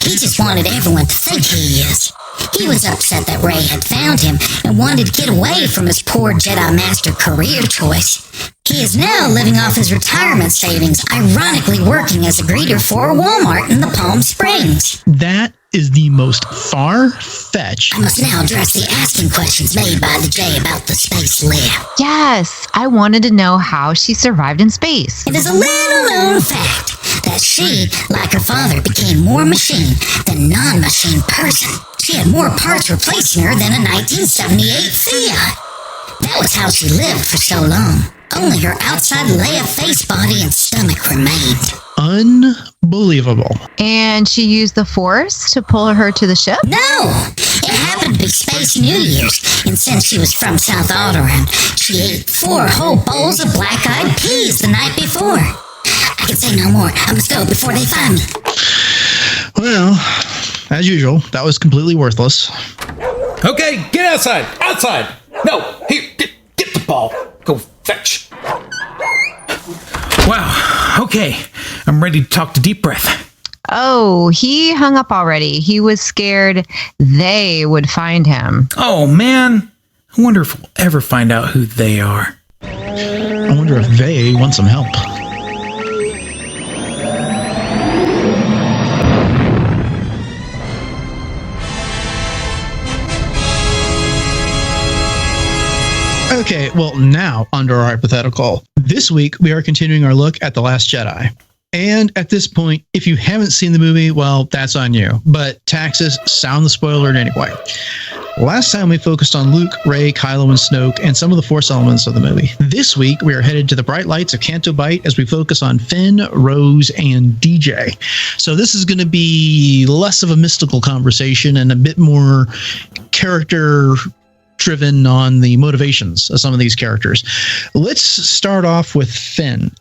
He just wanted everyone to think he is. He was upset that Rey had found him and wanted to get away from his poor Jedi Master career choice. He is now living off his retirement savings, ironically working as a greeter for Walmart in the Palm Springs. That is the most far-fetched. I must now address the asking questions made by the Jay about the space lab. Yes, I wanted to know how she survived in space. It is a little-known fact that she, like her father, became more machine than non-machine person. She had more parts replacing her than a 1978 Fiat. That was how she lived for so long. Only her outside Leia face, body, and stomach remained. Unbelievable. And she used the Force to pull her to the ship? No! It happened to be Space New Year's, and since she was from South Alderaan, she ate 4 whole bowls of black-eyed peas the night before. I can say no more. I must go before they find me. Well, as usual, that was completely worthless. Okay, get outside! Outside! No, here, get the ball. Go fetch. Wow, okay. I'm ready to talk to Deep Breath. Oh, he hung up already. He was scared they would find him. Oh, man. I wonder if we'll ever find out who they are. I wonder if they want some help. Okay, well, now, under our hypothetical, this week we are continuing our look at The Last Jedi. And at this point, if you haven't seen the movie, well, that's on you. But Taxus, sound the spoiler anyway. Last time we focused on Luke, Rey, Kylo, and Snoke, and some of the Force elements of the movie. This week, we are headed to the bright lights of Canto Bight as we focus on Finn, Rose, and DJ. So this is going to be less of a mystical conversation and a bit more character driven on the motivations of some of these characters. Let's start off with Finn.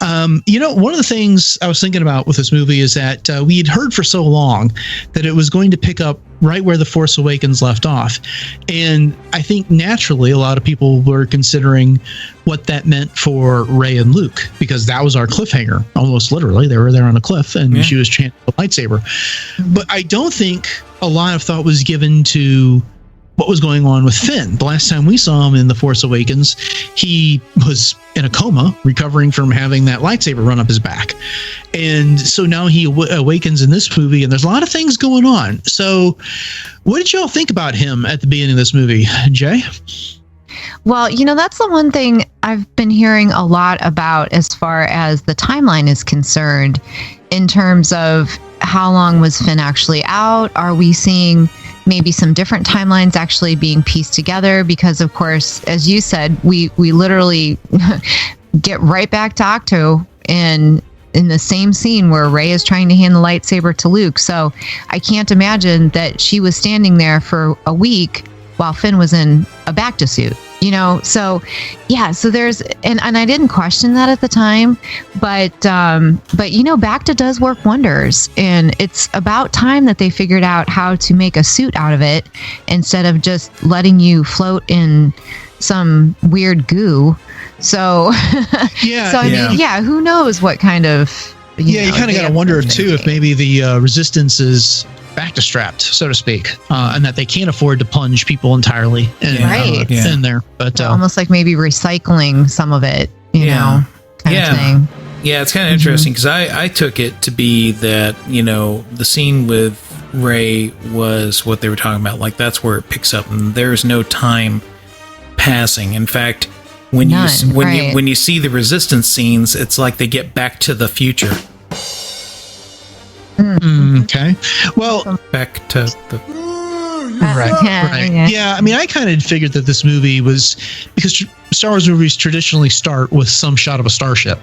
One of the things I was thinking about with this movie is that we had heard for so long that it was going to pick up right where The Force Awakens left off. And I think naturally a lot of people were considering what that meant for Rey and Luke, because that was our cliffhanger. Almost literally, they were there on a cliff and she was chanting the lightsaber. But I don't think a lot of thought was given to what was going on with Finn. The last time we saw him in The Force Awakens, he was in a coma, recovering from having that lightsaber run up his back. And so now he awakens in this movie, and there's a lot of things going on. So what did y'all think about him at the beginning of this movie, Jay? Well, that's the one thing I've been hearing a lot about as far as the timeline is concerned, in terms of how long was Finn actually out? Are we seeing maybe some different timelines actually being pieced together? Because, of course, as you said, we literally get right back to Octo in the same scene where Rey is trying to hand the lightsaber to Luke. So I can't imagine that she was standing there for a week while Finn was in a Bacta suit. So yeah, so there's, and I didn't question that at the time, but Bacta does work wonders, and it's about time that they figured out how to make a suit out of it instead of just letting you float in some weird goo. So, who knows what kind of, you kind of got to wonder too, if maybe the resistance is Bacta strapped, so to speak, and that they can't afford to plunge people entirely in there. But almost like maybe recycling some of it, kind of thing. Yeah, it's kind of interesting, because I took it to be that, the scene with Rey was what they were talking about. Like, that's where it picks up, and there's no time passing. In fact, when you see the resistance scenes, it's like they get back to the future. Okay. Well, back to the Yeah, I mean, I kind of figured that this movie was, because Star Wars movies traditionally start with some shot of a starship.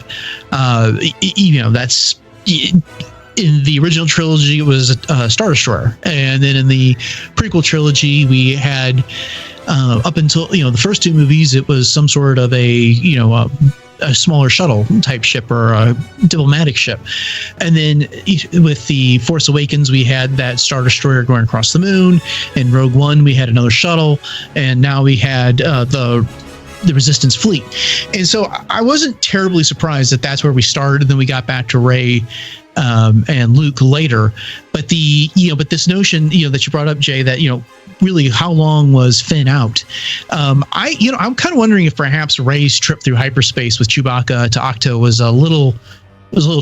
That's in the original trilogy, it was a Star Destroyer, and then in the prequel trilogy, we had up until the first two movies, it was some sort of a smaller shuttle type ship or a diplomatic ship. And then with the Force Awakens, we had that Star Destroyer going across the moon. In Rogue One, we had another shuttle, and now we had the Resistance fleet. And so I wasn't terribly surprised that that's where we started. And then we got back to Rey and Luke later. But but this notion, that you brought up, Jay, that, really, how long was Finn out? I'm kind of wondering if perhaps Rey's trip through hyperspace with Chewbacca to Octo was a little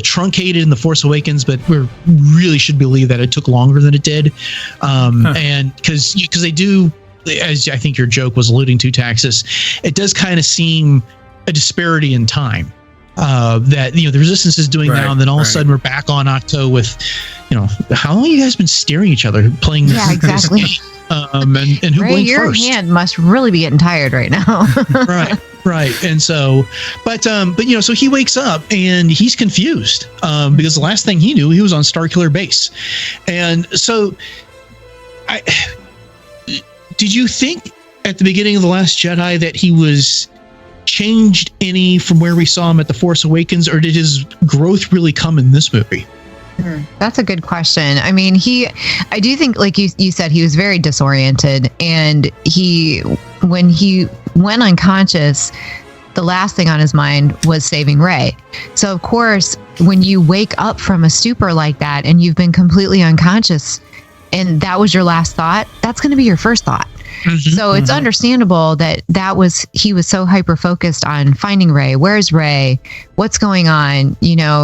truncated in The Force Awakens, but we really should believe that it took longer than it did. And because they do, as I think your joke was alluding to, Taxus, it does kind of seem a disparity in time. That the Resistance is doing now, and then all of a sudden we're back on Octo with, how long have you guys been staring at each other playing this? Yeah, exactly. This game? And who Ray, blinked your first? hand must really be getting tired right now. Right. And so, but so he wakes up and he's confused because the last thing he knew, he was on Starkiller Base. And so, did you think at the beginning of The Last Jedi that he was changed any from where we saw him at The Force Awakens, or did his growth really come in this movie? That's a good question. I mean, I do think, like you said, he was very disoriented, and when he went unconscious, the last thing on his mind was saving Rey. So of course, when you wake up from a stupor like that and you've been completely unconscious and that was your last thought, that's going to be your first thought. So it's understandable that he was so hyper focused on finding Rey. Where's Rey? What's going on?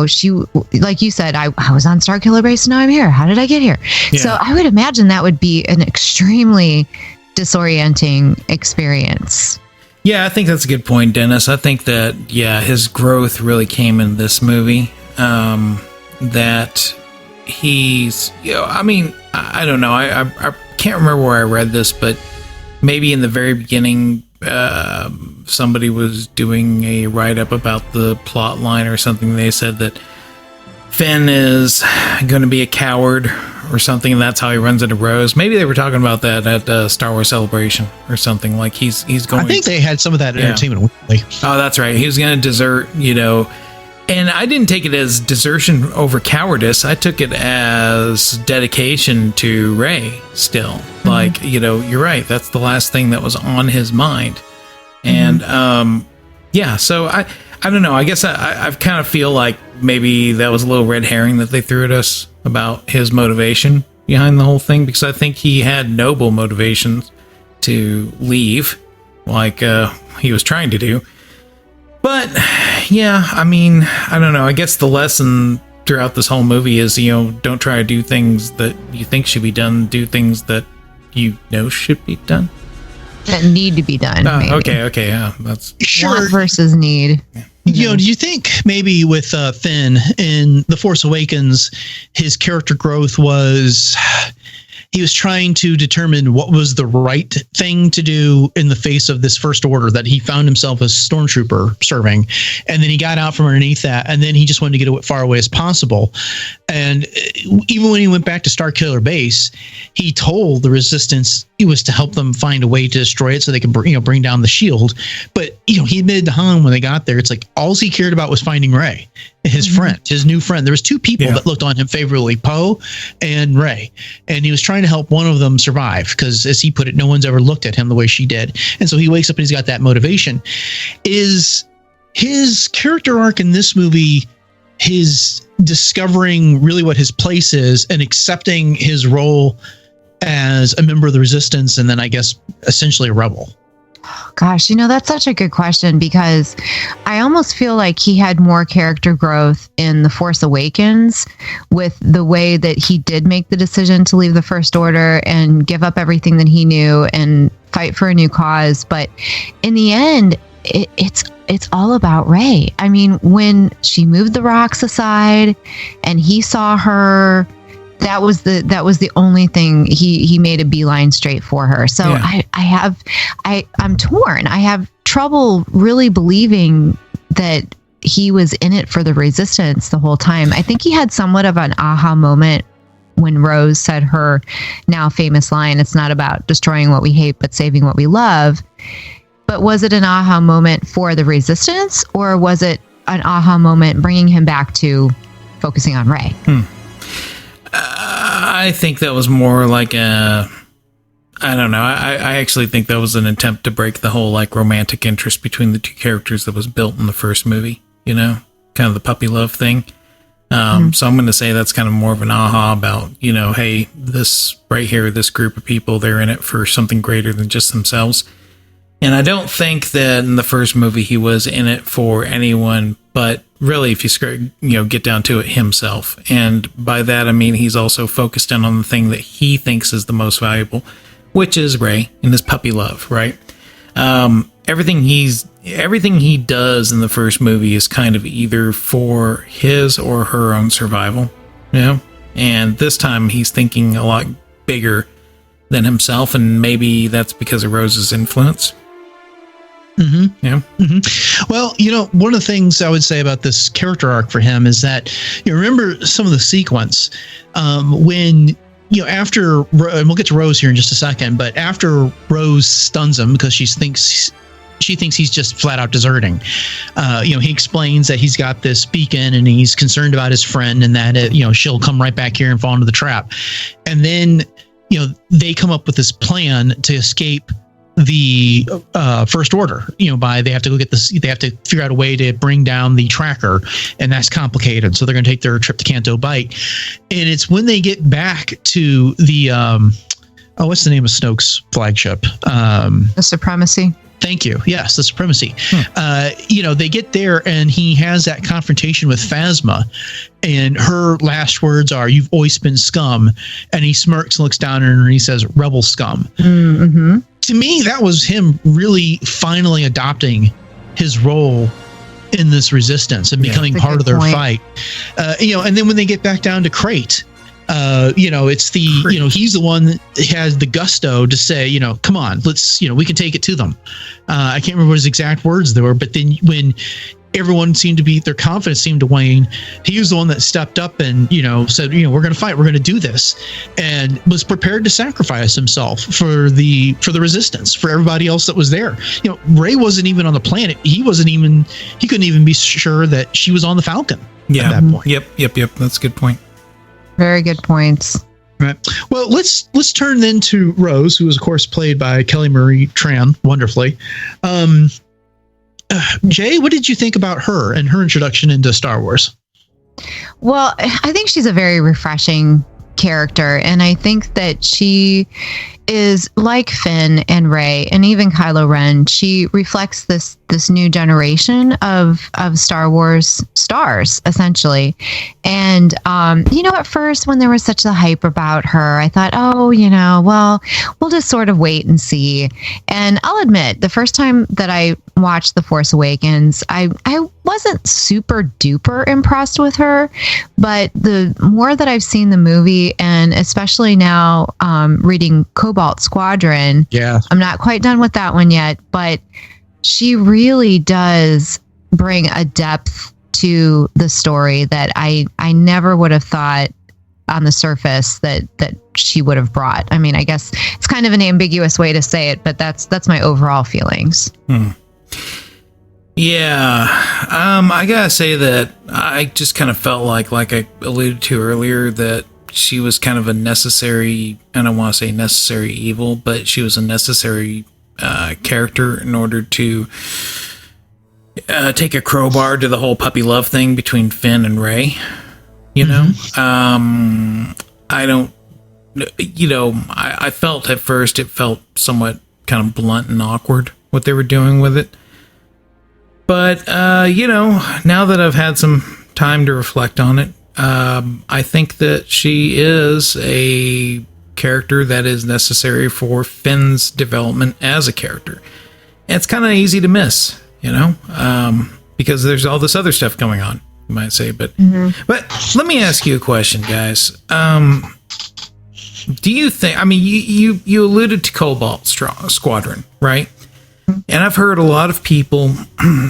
She, like you said, I was on Starkiller Base. Now I'm here. How did I get here? Yeah. So I would imagine that would be an extremely disorienting experience. Yeah, I think that's a good point, Dennis. I think that, his growth really came in this movie. That he's, I don't know. I can't remember where I read this, but maybe in the very beginning, somebody was doing a write-up about the plot line or something. They said that Finn is going to be a coward or something, and that's how he runs into Rose. Maybe they were talking about that at Star Wars Celebration or something. Like he's going. I think they had some of that Entertainment Weekly. Oh, that's right. He was going to desert, And I didn't take it as desertion over cowardice. I took it as dedication to Rey still. Like, you're right. That's the last thing that was on his mind. And, so I don't know. I guess I kind of feel like maybe that was a little red herring that they threw at us about his motivation behind the whole thing, because I think he had noble motivations to leave, like he was trying to do. But I don't know. I guess the lesson throughout this whole movie is, don't try to do things that you think should be done. Do things that should be done. That need to be done. Okay. Yeah, that's want versus need. Do you think maybe with Finn in The Force Awakens, his character growth was he was trying to determine what was the right thing to do in the face of this First Order that he found himself as stormtrooper serving. And then he got out from underneath that, and then he just wanted to get as far away as possible. And even when he went back to Starkiller Base, he told the Resistance it was to help them find a way to destroy it so they could bring down the shield. But he admitted to Han when they got there, it's like all he cared about was finding Rey, his friend, his new friend. There was two people that looked on him favorably, Poe and Rey, and he was trying to help one of them survive because, as he put it, no one's ever looked at him the way she did. And so he wakes up and he's got that motivation. Is his character arc in this movie his discovering really what his place is and accepting his role as a member of the Resistance, and then I guess essentially a rebel? Gosh, that's such a good question, because I almost feel like he had more character growth in The Force Awakens with the way that he did make the decision to leave the First Order and give up everything that he knew and fight for a new cause. But in the end, it's all about Rey. I mean, when she moved the rocks aside and he saw her, that was the only thing he made a beeline straight for her. So yeah. I'm torn. I have trouble really believing that he was in it for the Resistance the whole time. I think he had somewhat of an aha moment when Rose said her now famous line, "It's not about destroying what we hate, but saving what we love." But was it an aha moment for the Resistance, or was it an aha moment bringing him back to focusing on Rey? I think that was more like I don't know. I actually think that was an attempt to break the whole like romantic interest between the two characters that was built in the first movie, you know, kind of the puppy love thing. So I'm going to say that's kind of more of an aha about, you know, hey, this right here, this group of people, they're in it for something greater than just themselves. And I don't think that in the first movie he was in it for anyone, but really, if you get down to it, himself. And by that, I mean he's also focused in on the thing that he thinks is the most valuable, which is Rey and his puppy love, right? Everything he does in the first movie is kind of either for his or her own survival, you know? And this time he's thinking a lot bigger than himself, and maybe that's because of Rose's influence. Mm-hmm. Yeah. Mm-hmm. Well, you know, one of the things I would say about this character arc for him is that you remember some of the sequence when, you know, after, and we'll get to Rose here in just a second, but after Rose stuns him because she thinks he's just flat out deserting. You know, he explains that he's got this beacon and he's concerned about his friend and that, you know, she'll come right back here and fall into the trap. And then, you know, they come up with this plan to escape the First Order, you know, they have to go get this, they have to figure out a way to bring down the tracker, and that's complicated. So they're going to take their trip to Canto Bight. And it's when they get back to the, what's the name of Snoke's flagship? The Supremacy. Thank you. Yes, the Supremacy. You know, they get there and he has that confrontation with Phasma, and her last words are, "You've always been scum." And he smirks and looks down at her and he says, "Rebel scum." Mm-hmm. To me, that was him really finally adopting his role in this Resistance and becoming part of their fight. You know, and then when they get back down to Crate, you know, it's the, you know, he's the one that has the gusto to say, you know, come on, let's, you know, we can take it to them. I can't remember what his exact words there were, but then when everyone seemed to be, their confidence seemed to wane, he was the one that stepped up and, you know, said, you know, we're going to fight, we're going to do this, and was prepared to sacrifice himself for the Resistance, for everybody else that was there. You know, Rey wasn't even on the planet. He couldn't even be sure that she was on the Falcon at that point. Yep. That's a good point. Very good points. Right. Well, let's turn then to Rose, who was, of course, played by Kelly Marie Tran wonderfully. Jay, what did you think about her and her introduction into Star Wars? Well, I think she's a very refreshing character, and I think that she is like Finn and Rey and even Kylo Ren. She reflects this new generation of Star Wars stars, essentially. And you know, at first when there was such a hype about her, I thought, oh, you know, well, we'll just sort of wait and see. And I'll admit, the first time that I watched The Force Awakens, I wasn't super duper impressed with her, but the more that I've seen the movie, and especially now reading Cobalt Squadron, I'm not quite done with that one yet, but she really does bring a depth to the story that I never would have thought on the surface that she would have brought. I mean, I guess it's kind of an ambiguous way to say it, but that's my overall feelings. Yeah, I gotta say that I just kind of felt like I alluded to earlier, that she was kind of a necessary, I don't want to say necessary evil, but she was a necessary character in order to take a crowbar to the whole puppy love thing between Finn and Rey. You know, I don't, you know, I felt at first it felt somewhat kind of blunt and awkward what they were doing with it. But, you know, now that I've had some time to reflect on it, I think that she is a character that is necessary for Finn's development as a character. And it's kind of easy to miss, you know, because there's all this other stuff going on. you might say. But let me ask you a question, guys. Do you think? I mean, you alluded to Cobalt Squadron, right? And I've heard a lot of people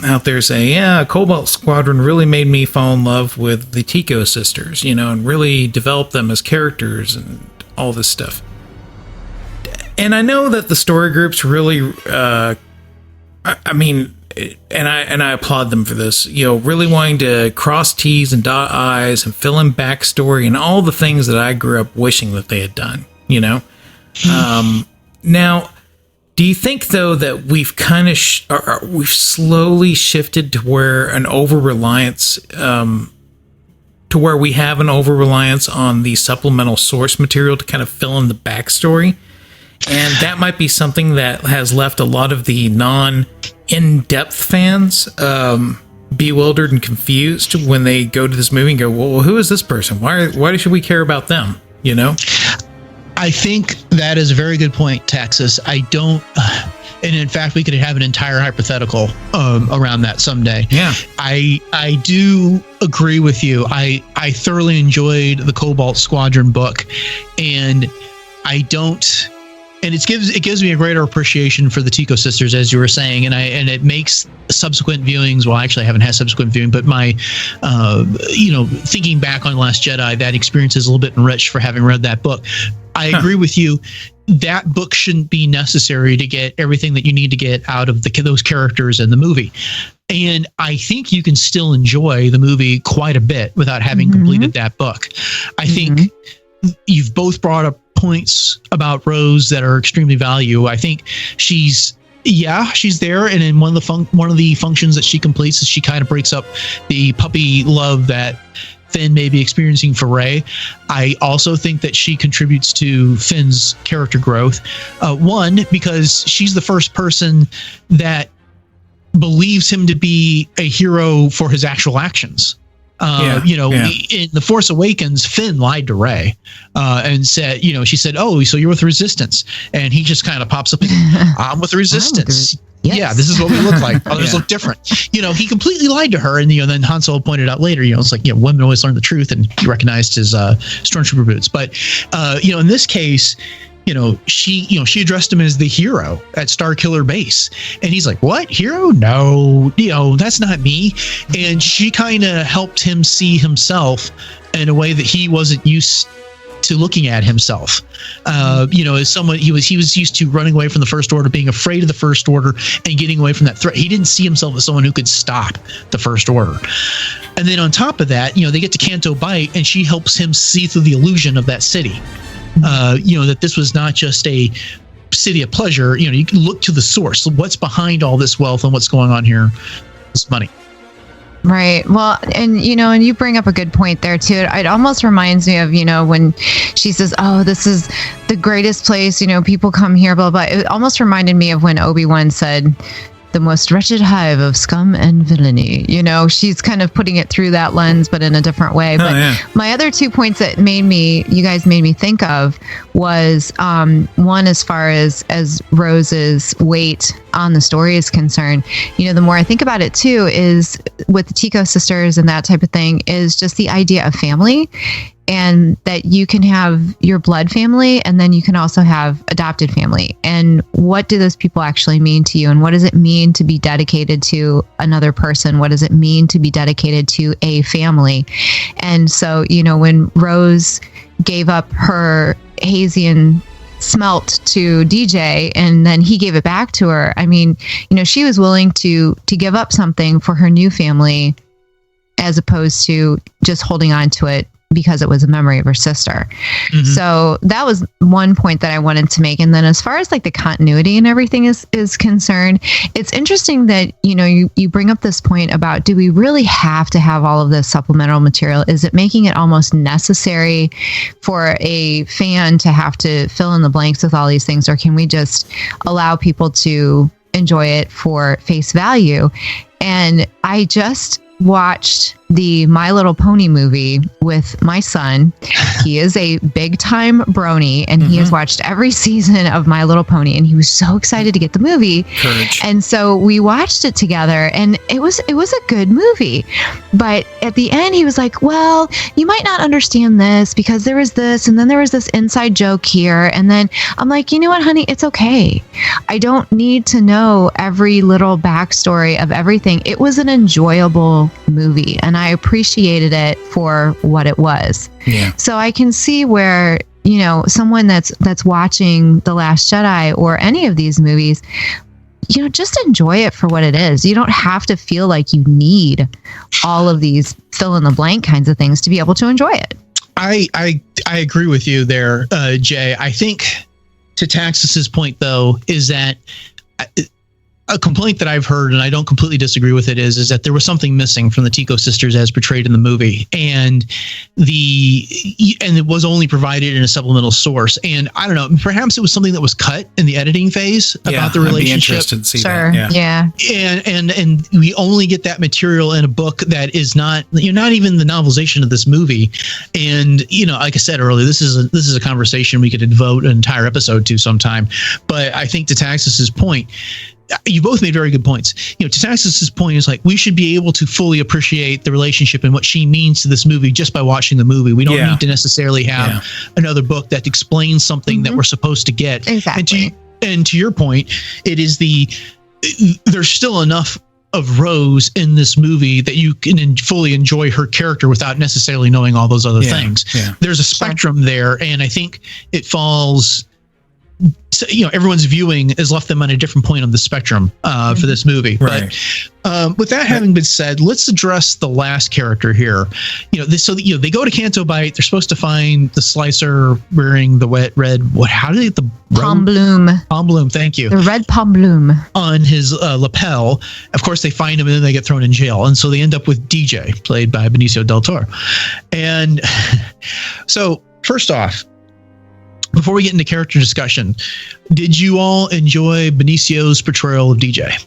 out there say, yeah, Cobalt Squadron really made me fall in love with the Tico sisters, and really develop them as characters and all this stuff. And I know that the story groups really, I applaud them for this, really wanting to cross T's and dot I's and fill in backstory and all the things that I grew up wishing that they had done, Now, do you think, though, that we've kind of we've slowly shifted to where an over-reliance, to where we have an over-reliance on the supplemental source material to kind of fill in the backstory? And that might be something that has left a lot of the non-in-depth fans bewildered and confused when they go to this movie and go, well, who is this person? Why should we care about them? I think that is a very good point, Taxus. I don't, and in fact, we could have an entire hypothetical around that someday. Yeah, I do agree with you. I thoroughly enjoyed the Cobalt Squadron book, and I don't. And it gives me a greater appreciation for the Tico sisters, as you were saying, and it makes subsequent viewings. Well, actually, I haven't had subsequent viewing, but my, thinking back on Last Jedi, that experience is a little bit enriched for having read that book. I agree with you. That book shouldn't be necessary to get everything that you need to get out of those characters in the movie. And I think you can still enjoy the movie quite a bit without having completed that book. I think you've both brought up points about Rose that are extremely valuable. I think she's there, and in one of the functions that she completes is she kind of breaks up the puppy love that Finn may be experiencing for Rey. I also think that she contributes to Finn's character growth. One, because she's the first person that believes him to be a hero for his actual actions. In The Force Awakens, Finn lied to Rey and said, she said, "Oh, so you're with the Resistance," and he just kind of pops up and, "I'm with the Resistance." Yes. Yeah, this is what we look like. Others look different. He completely lied to her, and then Han Solo pointed out later, it's like, women always learn the truth, and he recognized his stormtrooper boots. But in this case, she addressed him as the hero at Starkiller Base, and he's like, "What, hero? No, that's not me." And she kind of helped him see himself in a way that he wasn't used to looking at himself. As someone, he was used to running away from the First Order, being afraid of the First Order, and getting away from that threat. He didn't see himself as someone who could stop the First Order. And then on top of that, they get to Canto Bight, and she helps him see through the illusion of that city. That this was not just a city of pleasure. You can look to the source. What's behind all this wealth and what's going on here? It's money. Right. Well, and you bring up a good point there too. It almost reminds me of, when she says, "Oh, this is the greatest place, people come here, blah, blah." It almost reminded me of when Obi-Wan said, "The most wretched hive of scum and villainy." She's kind of putting it through that lens, but in a different way. My other 2 points that you guys made me think of was, one, as far as Rose's weight on the story is concerned, the more I think about it too, is with the Tico sisters and that type of thing, is just the idea of family. And that you can have your blood family, and then you can also have adopted family. And what do those people actually mean to you? And what does it mean to be dedicated to another person? What does it mean to be dedicated to a family? And so, when Rose gave up her Hazian smelt to DJ, and then he gave it back to her, she was willing to give up something for her new family, as opposed to just holding on to it because it was a memory of her sister. So that was one point that I wanted to make. And then as far as like the continuity and everything is concerned, it's interesting that, you bring up this point about, do we really have to have all of this supplemental material? Is it making it almost necessary for a fan to have to fill in the blanks with all these things? Or can we just allow people to enjoy it for face value? And I just watched the My Little Pony movie with my son. He is a big time brony, and he has watched every season of My Little Pony, and he was so excited to get the movie. Courage. And so we watched it together, and it was a good movie. But at the end, he was like, well, you might not understand this because there was this, and then there was this inside joke here. And then I'm like, you know what, honey, it's okay. I don't need to know every little backstory of everything. It was an enjoyable movie, and I appreciated it for what it was. Yeah. So I can see where, you know, someone that's watching The Last Jedi or any of these movies, you know, just enjoy it for what it is. You don't have to feel like you need all of these fill in the blank kinds of things to be able to enjoy it. I agree with you there, Jay. I think to Taxus's point, though, is that a complaint that I've heard, and I don't completely disagree with it, is that there was something missing from the Tico sisters as portrayed in the movie, and it was only provided in a supplemental source. And I don't know, perhaps it was something that was cut in the editing phase about the relationship. I'd be interested to see sure. that. Yeah. And we only get that material in a book that is not, you know, not even the novelization of this movie. And, you know, like I said earlier, this is a conversation we could devote an entire episode to sometime. But I think to Taxus's point, you both made very good points. You know, to Taxus's point is like, we should be able to fully appreciate the relationship and what she means to this movie just by watching the movie. We don't need to necessarily have another book that explains something that we're supposed to get. Exactly. And to your point, it is there's still enough of Rose in this movie that you can fully enjoy her character without necessarily knowing all those other things. Yeah. There's a spectrum there, and I think it falls. So, you know, everyone's viewing has left them on a different point on the spectrum for this movie. Right. But with that having been said, let's address the last character here. You know, they go to Canto Bight. They're supposed to find the Slicer wearing the wet red. How do they get the palm bloom? Palm bloom. Thank you. The red palm bloom on his lapel. Of course, they find him and then they get thrown in jail, and so they end up with DJ, played by Benicio del Toro. And so, first off, before we get into character discussion, did you all enjoy Benicio's portrayal of DJ?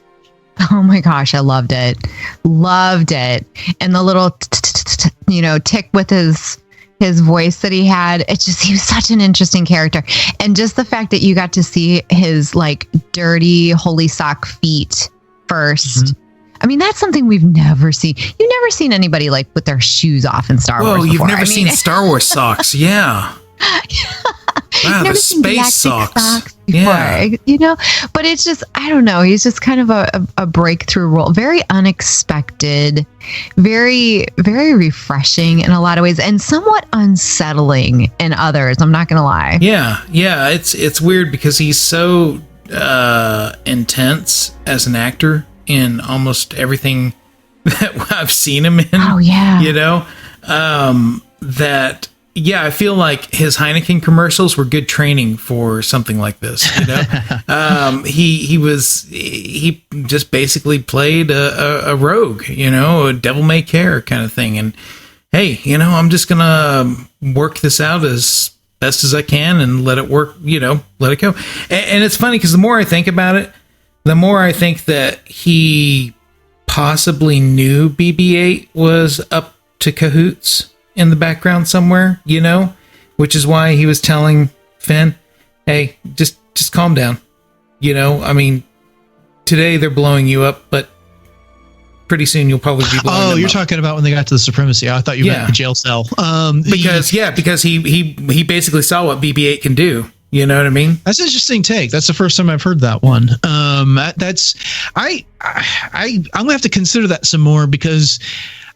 Oh my gosh, I loved it. Loved it. And the little, tick with his voice that he had. He was such an interesting character. And just the fact that you got to see his like dirty holy sock feet first. Mm-hmm. I mean, that's something we've never seen. You've never seen anybody like with their shoes off in Star Wars before. You've never seen Star Wars socks. Yeah. Wow, the space socks before, you know, but it's just, I don't know. He's just kind of a breakthrough role. Very unexpected, very, very refreshing in a lot of ways, and somewhat unsettling in others. I'm not going to lie. Yeah. It's weird because he's so intense as an actor in almost everything that I've seen him in. Oh, yeah. You know, Yeah, I feel like his Heineken commercials were good training for something like this. You know, he just basically played a rogue, you know, a devil may care kind of thing. And hey, you know, I'm just gonna work this out as best as I can and let it work. You know, let it go. And it's funny because the more I think about it, the more I think that he possibly knew BB-8 was up to cahoots in the background somewhere, you know, which is why he was telling Finn, hey, just calm down. You know, I mean, today they're blowing you up, but pretty soon you'll probably be blowing them you're up. Talking about when they got to the Supremacy. I thought you meant the jail cell. Because he basically saw what BB-8 can do. You know what I mean? That's an interesting take. That's the first time I've heard that one. I'm gonna have to consider that some more because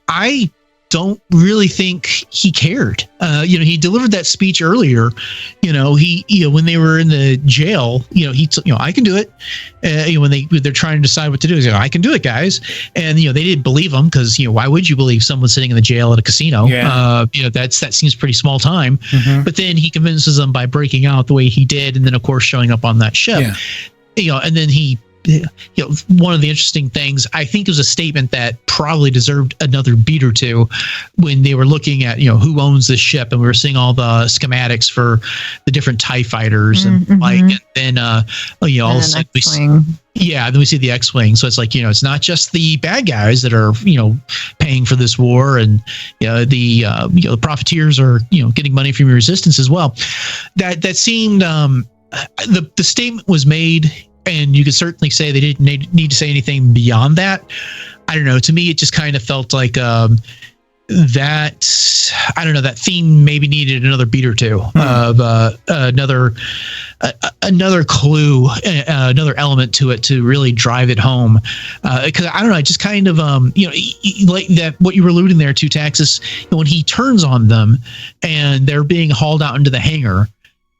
I don't really think he cared. He delivered that speech earlier. When they were in the jail, I can do it. When they're trying to decide what to do, he's like, I can do it, guys. And they didn't believe him because why would you believe someone sitting in the jail at a casino? Yeah. That seems pretty small time. Mm-hmm. But then he convinces them by breaking out the way he did, and then of course showing up on that ship. Yeah. And then he. One of the interesting things, I think, was a statement that probably deserved another beat or two when they were looking at, who owns this ship, and we were seeing all the schematics for the different TIE fighters and and then all of a sudden Yeah, then we see the X-Wing. So it's like, it's not just the bad guys that are, paying for this war, and the profiteers are, getting money from your resistance as well. That seemed the statement was made, and you could certainly say they didn't need to say anything beyond that. I don't know. To me, it just kind of felt like that theme maybe needed another beat or two of another clue, another element to it to really drive it home. Because I don't know, I just kind of like that what you were alluding there to, Taxus, when he turns on them and they're being hauled out into the hangar,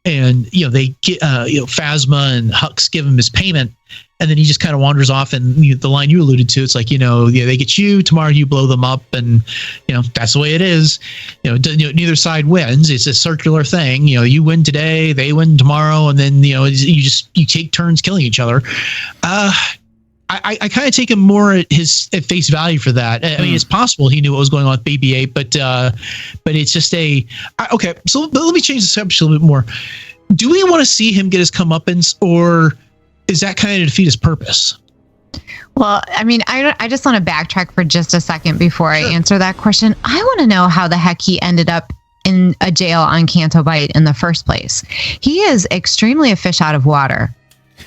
and they get Phasma and Hux give him his payment. And then he just kind of wanders off, and the line you alluded to, it's like, they get you, tomorrow you blow them up, and, that's the way it is. Neither side wins. It's a circular thing. You win today, they win tomorrow, and then, you take turns killing each other. I kind of take him more at face value for that. I mean, it's possible he knew what was going on with BB-8, but it's just okay. So let me change the subject a little bit more. Do we want to see him get his comeuppance, or is that kind of defeat his purpose? Well, I mean, I just want to backtrack for just a second before I answer that question. I want to know how the heck he ended up in a jail on Canto Bight in the first place. He is extremely a fish out of water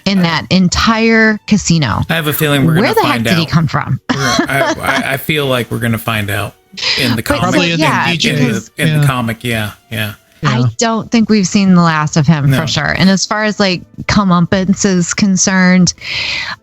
in that entire casino. I have a feeling we're going to find out. Where the heck did he come from? I feel like we're going to find out in the comic. Probably in the comic, yeah. I don't think we've seen the last of him for sure. And as far as like comeuppance is concerned,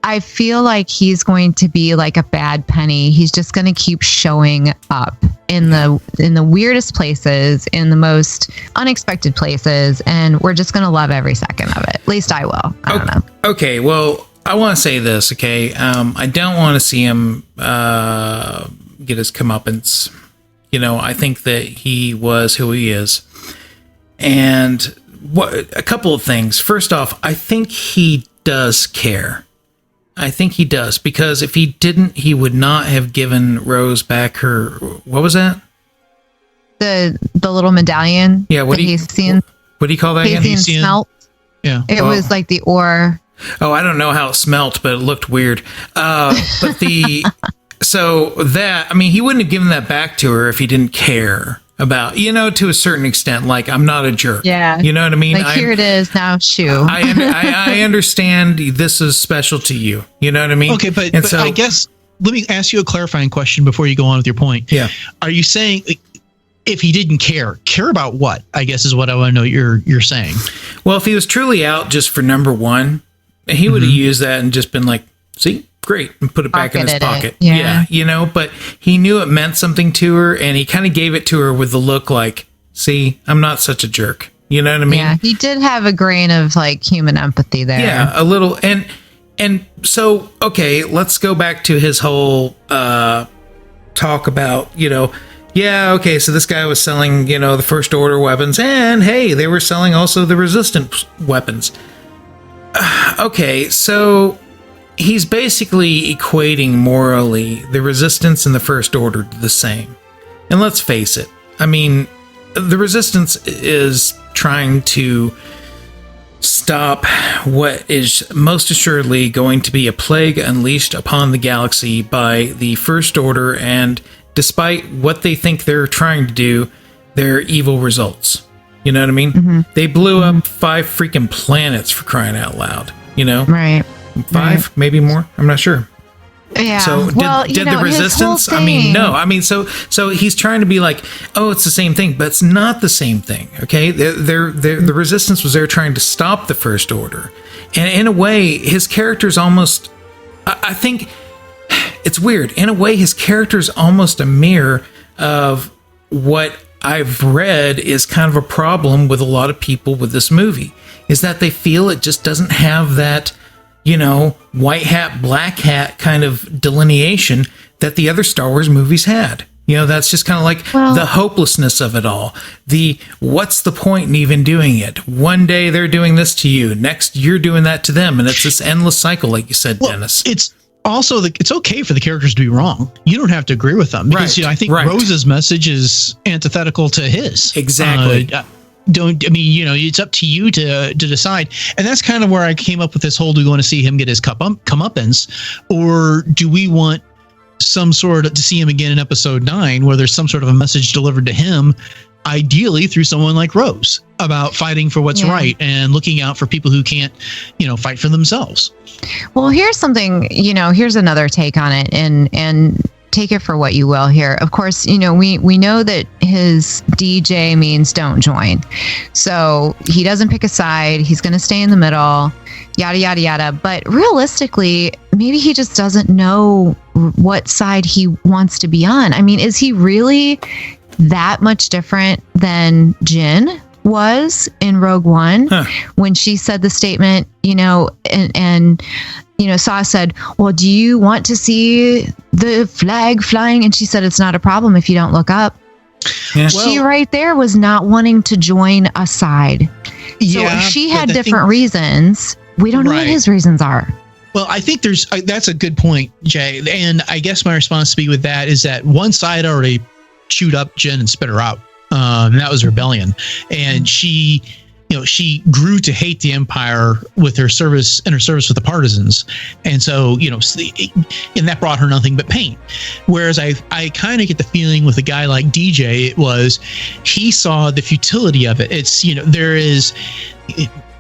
I feel like he's going to be like a bad penny. He's just going to keep showing up in the weirdest places, in the most unexpected places, and we're just going to love every second of it. At least I will. I don't know. Okay, well, I want to say this, okay? I don't want to see him get his comeuppance. I think that he was who he is. And a couple of things. First off, I think he does care. I think he does, because if he didn't, he would not have given Rose back her. What was that? The little medallion. Yeah. What do you call that again? Smelt. Yeah. It was like the ore. Oh, I don't know how it smelt, but it looked weird. But so that, I mean, he wouldn't have given that back to her if he didn't care about, to a certain extent, like, I'm not a jerk. Yeah. You know what I mean? Like, here it is now, shoo. I understand this is special to you. You know what I mean? Okay, but so, I guess, let me ask you a clarifying question before you go on with your point. Yeah. Are you saying, if he didn't care about what, I guess is what I want to know you're saying? Well, if he was truly out just for number one, he would have used that and just been like, see? Great, and put it back in his pocket. Yeah. But he knew it meant something to her, and he kind of gave it to her with the look like, see, I'm not such a jerk. You know what I mean? Yeah, he did have a grain of like human empathy there. Yeah, a little. And so, okay, let's go back to his whole talk about, okay, so this guy was selling, the First Order weapons, and hey, they were selling also the Resistance weapons. Okay, so he's basically equating morally the Resistance and the First Order to the same. And let's face it, I mean, the Resistance is trying to stop what is most assuredly going to be a plague unleashed upon the galaxy by the First Order, and despite what they think they're trying to do, they're evil results. You know what I mean? Mm-hmm. They blew up 5 freaking planets, for crying out loud, Right. 5, maybe more. I'm not sure. Yeah. So did the Resistance? I mean, no. I mean, so he's trying to be like, oh, it's the same thing, but it's not the same thing. Okay, the Resistance was there trying to stop the First Order, and in a way, his character's almost. I think it's weird. In a way, his character's almost a mirror of what I've read is kind of a problem with a lot of people with this movie, is that they feel it just doesn't have that, white hat, black hat kind of delineation that the other Star Wars movies had. That's just kind of like the hopelessness of it all. What's the point in even doing it? One day they're doing this to you, next you're doing that to them, and it's this endless cycle, like you said, Dennis. It's also it's okay for the characters to be wrong. You don't have to agree with them, because I think Rose's message is antithetical to his. Exactly. it's up to you to decide. And that's kind of where I came up with this whole, do we want to see him get his comeuppance, or do we want some sort of to see him again in episode 9 where there's some sort of a message delivered to him, ideally through someone like Rose, about fighting for what's right and looking out for people who can't, fight for themselves. Well, here's something, here's another take on it, and take it for what you will here. Of course, we know that his DJ means don't join. So he doesn't pick a side. He's going to stay in the middle, yada, yada, yada. But realistically, maybe he just doesn't know what side he wants to be on. I mean, is he really that much different than Jyn was in Rogue One when she said the statement, and Saw said, well, do you want to see the flag flying? And she said, it's not a problem if you don't look up. Yeah. She right there was not wanting to join a side. So if she had different reasons, we don't know what his reasons are. Well, I think that's a good point, Jay. And I guess my response to be with that is that one side already chewed up Jyn and spit her out. And that was rebellion. And she grew to hate the Empire with her service with the partisans. And so, and that brought her nothing but pain. Whereas I kind of get the feeling with a guy like DJ, he saw the futility of it. It's,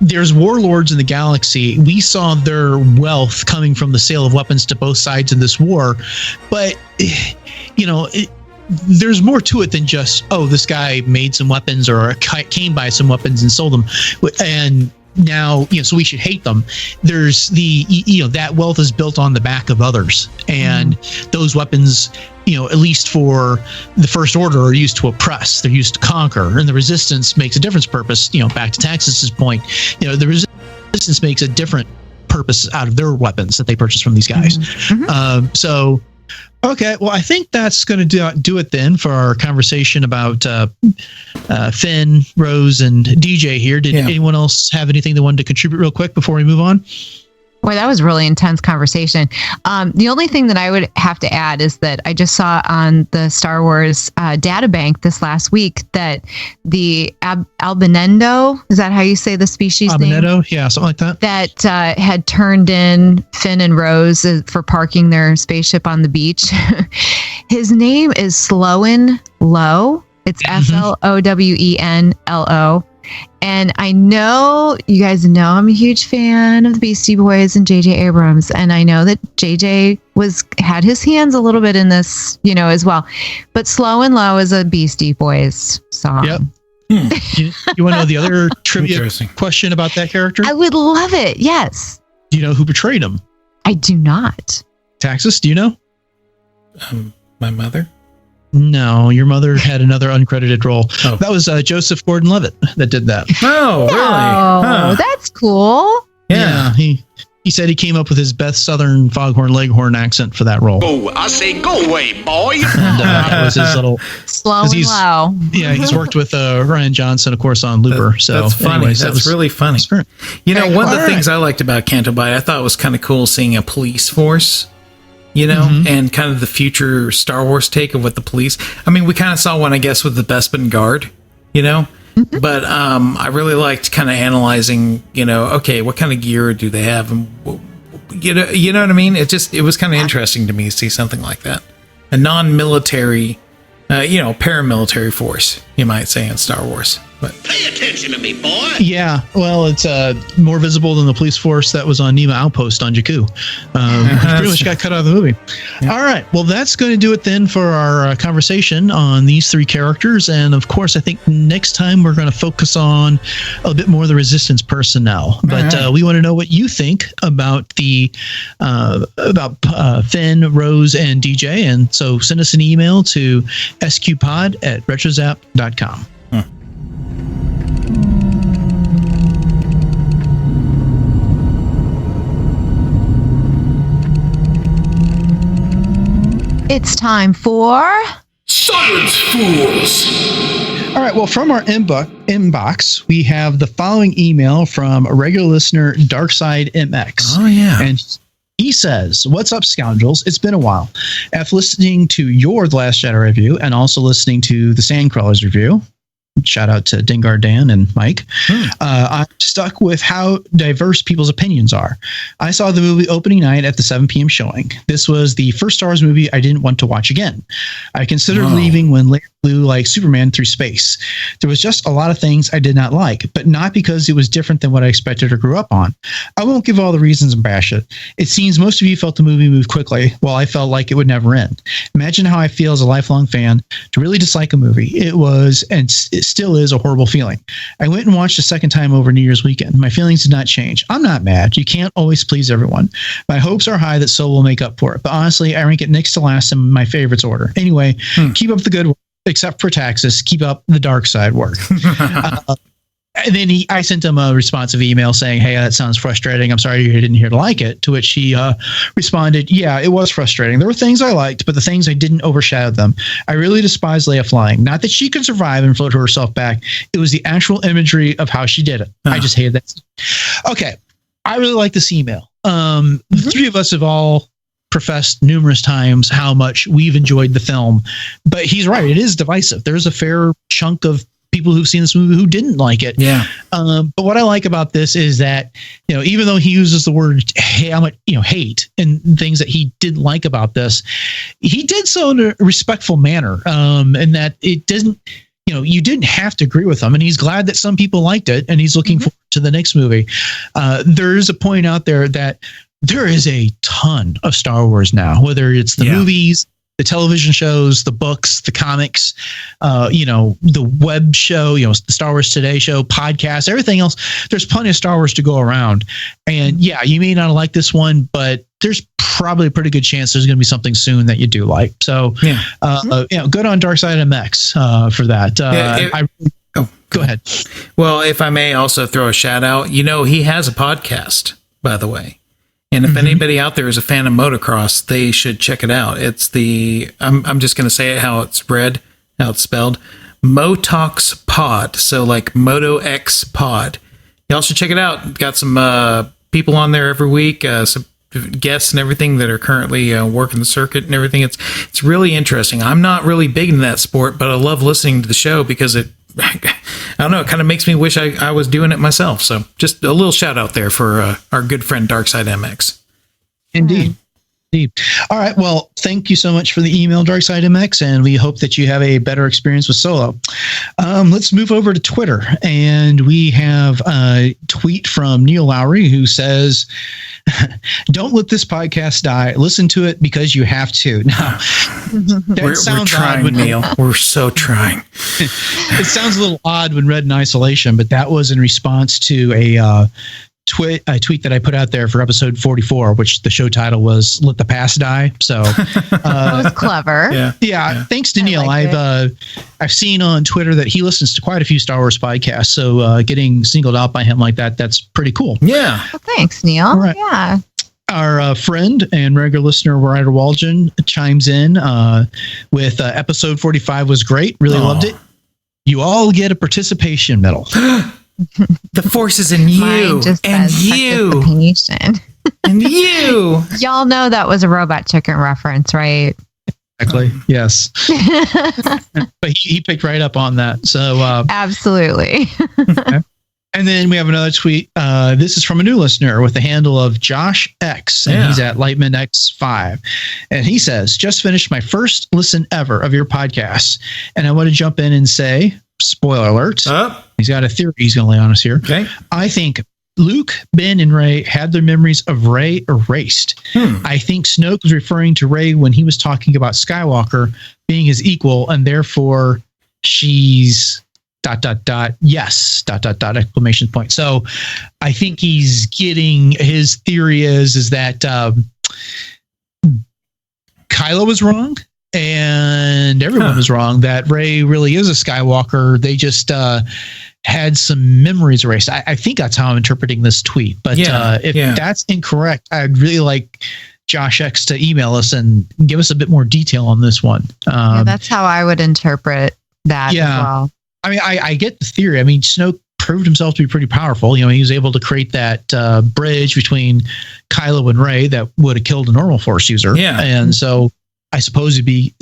there's warlords in the galaxy. We saw their wealth coming from the sale of weapons to both sides in this war. But, there's more to it than just, this guy made some weapons or came by some weapons and sold them. And now, so we should hate them. There's that wealth is built on the back of others. And those weapons, at least for the First Order, are used to oppress. They're used to conquer. And the Resistance makes a different purpose. Back to Taxus's point, the Resistance makes a different purpose out of their weapons that they purchase from these guys. Okay, well, I think that's going to do it then for our conversation about Finn, Rose, and DJ here. Did anyone else have anything they wanted to contribute real quick before we move on? Boy, that was really intense conversation. The only thing that I would have to add is that I just saw on the Star Wars databank this last week that the Albinendo, is that how you say the species name? Albinendo, yeah, something like that. That had turned in Finn and Rose for parking their spaceship on the beach. His name is Slowen Low. It's Flowenlo. And I know you guys know I'm a huge fan of the Beastie Boys and J.J. Abrams. And I know that J.J. had his hands a little bit in this, as well. But Slow and Low is a Beastie Boys song. Yep. You want to know the other trivia question about that character? I would love it. Yes. Do you know who portrayed him? I do not. Taxus, do you know? My mother? No, your mother had another uncredited role. Oh. That was Joseph Gordon-Levitt that did that. Oh, really? Oh, that's cool. Yeah, he said he came up with his best Southern Foghorn Leghorn accent for that role. Oh, I say go away, boy. And that was his little Slow and Low. Yeah, he's worked with Rian Johnson, of course, on Looper. That's funny. Anyways, that's really funny. One of the things I liked about Canto Nights, I thought it was kind of cool seeing a police force. And kind of the future Star Wars take of what the police. I mean, we kind of saw one, I guess, with the Bespin Guard, but I really liked kind of analyzing, okay, what kind of gear do they have, and you know what I mean? It was kind of interesting to me to see something like that, a non-military, paramilitary force, you might say, in Star Wars. But pay attention to me, boy. Yeah, well, it's more visible than the police force that was on Nima Outpost on Jakku. Which pretty much got cut out of the movie. Yeah. All right, well, that's going to do it then for our conversation on these three characters. And of course, I think next time we're going to focus on a bit more of the Resistance personnel. But we want to know what you think about Finn, Rose, and DJ. And so send us an email to sqpod@retrozap.com. It's time for Science Fools. All right. Well, from our inbox, we have the following email from a regular listener, Darkside MX. Oh, yeah. And he says, "What's up, Scoundrels? It's been a while. After listening to your The Last Jedi review and also listening to the Sandcrawlers review, Shout out to Dengar Dan and Mike. I'm stuck with how diverse people's opinions are. I saw the movie opening night at the 7 p.m. showing. This was the first Star Wars movie I didn't want to watch again. I considered leaving when Leia flew like Superman through space. There was just a lot of things I did not like, but not because it was different than what I expected or grew up on. I won't give all the reasons and bash it. It seems most of you felt the movie move quickly, while I felt like it would never end. Imagine how I feel as a lifelong fan to really dislike a movie. It was, and it still is, a horrible feeling. I went and watched a second time over New Year's weekend. My feelings did not change. I'm not mad. You can't always please everyone. My hopes are high that Solo will make up for it, but honestly, I rank it next to last in my favorites order. Anyway, keep up the good work. Except for Taxus, keep up the dark side work. And then I sent him a responsive email saying, hey, that sounds frustrating. I'm sorry you didn't hear to like it. To which he responded, yeah, it was frustrating. There were things I liked, but the things I didn't overshadow them. I really despise Leia flying. Not that she could survive and float herself back. It was the actual imagery of how she did it. I just hated that. Okay. I really like this email. The three of us have all professed numerous times how much we've enjoyed the film, but he's right. It is divisive. There's a fair chunk of people who've seen this movie who didn't like it. Yeah. But what I like about this is that, even though he uses the word hate and things that he didn't like about this, he did so in a respectful manner. And that it doesn't, you didn't have to agree with him, and he's glad that some people liked it, and he's looking forward to the next movie. There's a point out there that there is a ton of Star Wars now, whether it's the movies, the television shows, the books, the comics, the web show, the Star Wars Today show, podcasts, everything else. There's plenty of Star Wars to go around. And yeah, you may not like this one, but there's probably a pretty good chance there's going to be something soon that you do like. So, good on Dark Side MX for that. Go ahead. Well, if I may also throw a shout out, he has a podcast, by the way. And if anybody out there is a fan of motocross, they should check it out. It's I'm just going to say it how it's read, how it's spelled, Motox Pod. So like Moto X Pod. Y'all should check it out. Got some people on there every week, some guests and everything that are currently working the circuit and everything. It's really interesting. I'm not really big into that sport, but I love listening to the show because I don't know, it kind of makes me wish I was doing it myself. So just a little shout out there for our good friend Darkside MX. Indeed. All right. Well, thank you so much for the email, Darkside MX, and we hope that you have a better experience with Solo. Let's move over to Twitter, and we have a tweet from Neil Lowry who says, "Don't let this podcast die. Listen to it because you have to." Now, we're trying, Neil. We're so trying. It sounds a little odd when read in isolation, but that was in response to a tweet that I put out there for episode 44, which the show title was "Let the Past Die." So that was clever. Yeah. Thanks to Neil. I've seen on Twitter that he listens to quite a few Star Wars podcasts. So getting singled out by him like that's pretty cool. Yeah. Well, thanks, Neil. All right. Yeah. Our friend and regular listener, Ryder Walgen, chimes in with episode 45 was great. Really loved it. You all get a participation medal. The force is in you and you and you. Y'all know that was a Robot Chicken reference, right? Exactly. Yes. But he picked right up on that. So absolutely. Okay. And then we have another tweet. This is from a new listener with the handle of Josh X, and he's at Lightman X5. And he says, "Just finished my first listen ever of your podcast, and I want to jump in and say, spoiler alert, he's got a theory he's going to lay on us here. Okay. I think Luke, Ben, and Rey had their memories of Rey erased. I think Snoke was referring to Rey when he was talking about Skywalker being his equal, and therefore she's ... yes ... exclamation point. So I think he's getting, his theory is that Kylo was wrong and everyone was wrong, that Rey really is a Skywalker. They just had some memories erased. I think that's how I'm interpreting this tweet. But if that's incorrect, I'd really like Josh X to email us and give us a bit more detail on this one. That's how I would interpret that as well. I mean, I get the theory. I mean, Snoke proved himself to be pretty powerful. He was able to create that bridge between Kylo and Rey that would have killed a normal Force user. Yeah. And so I suppose would be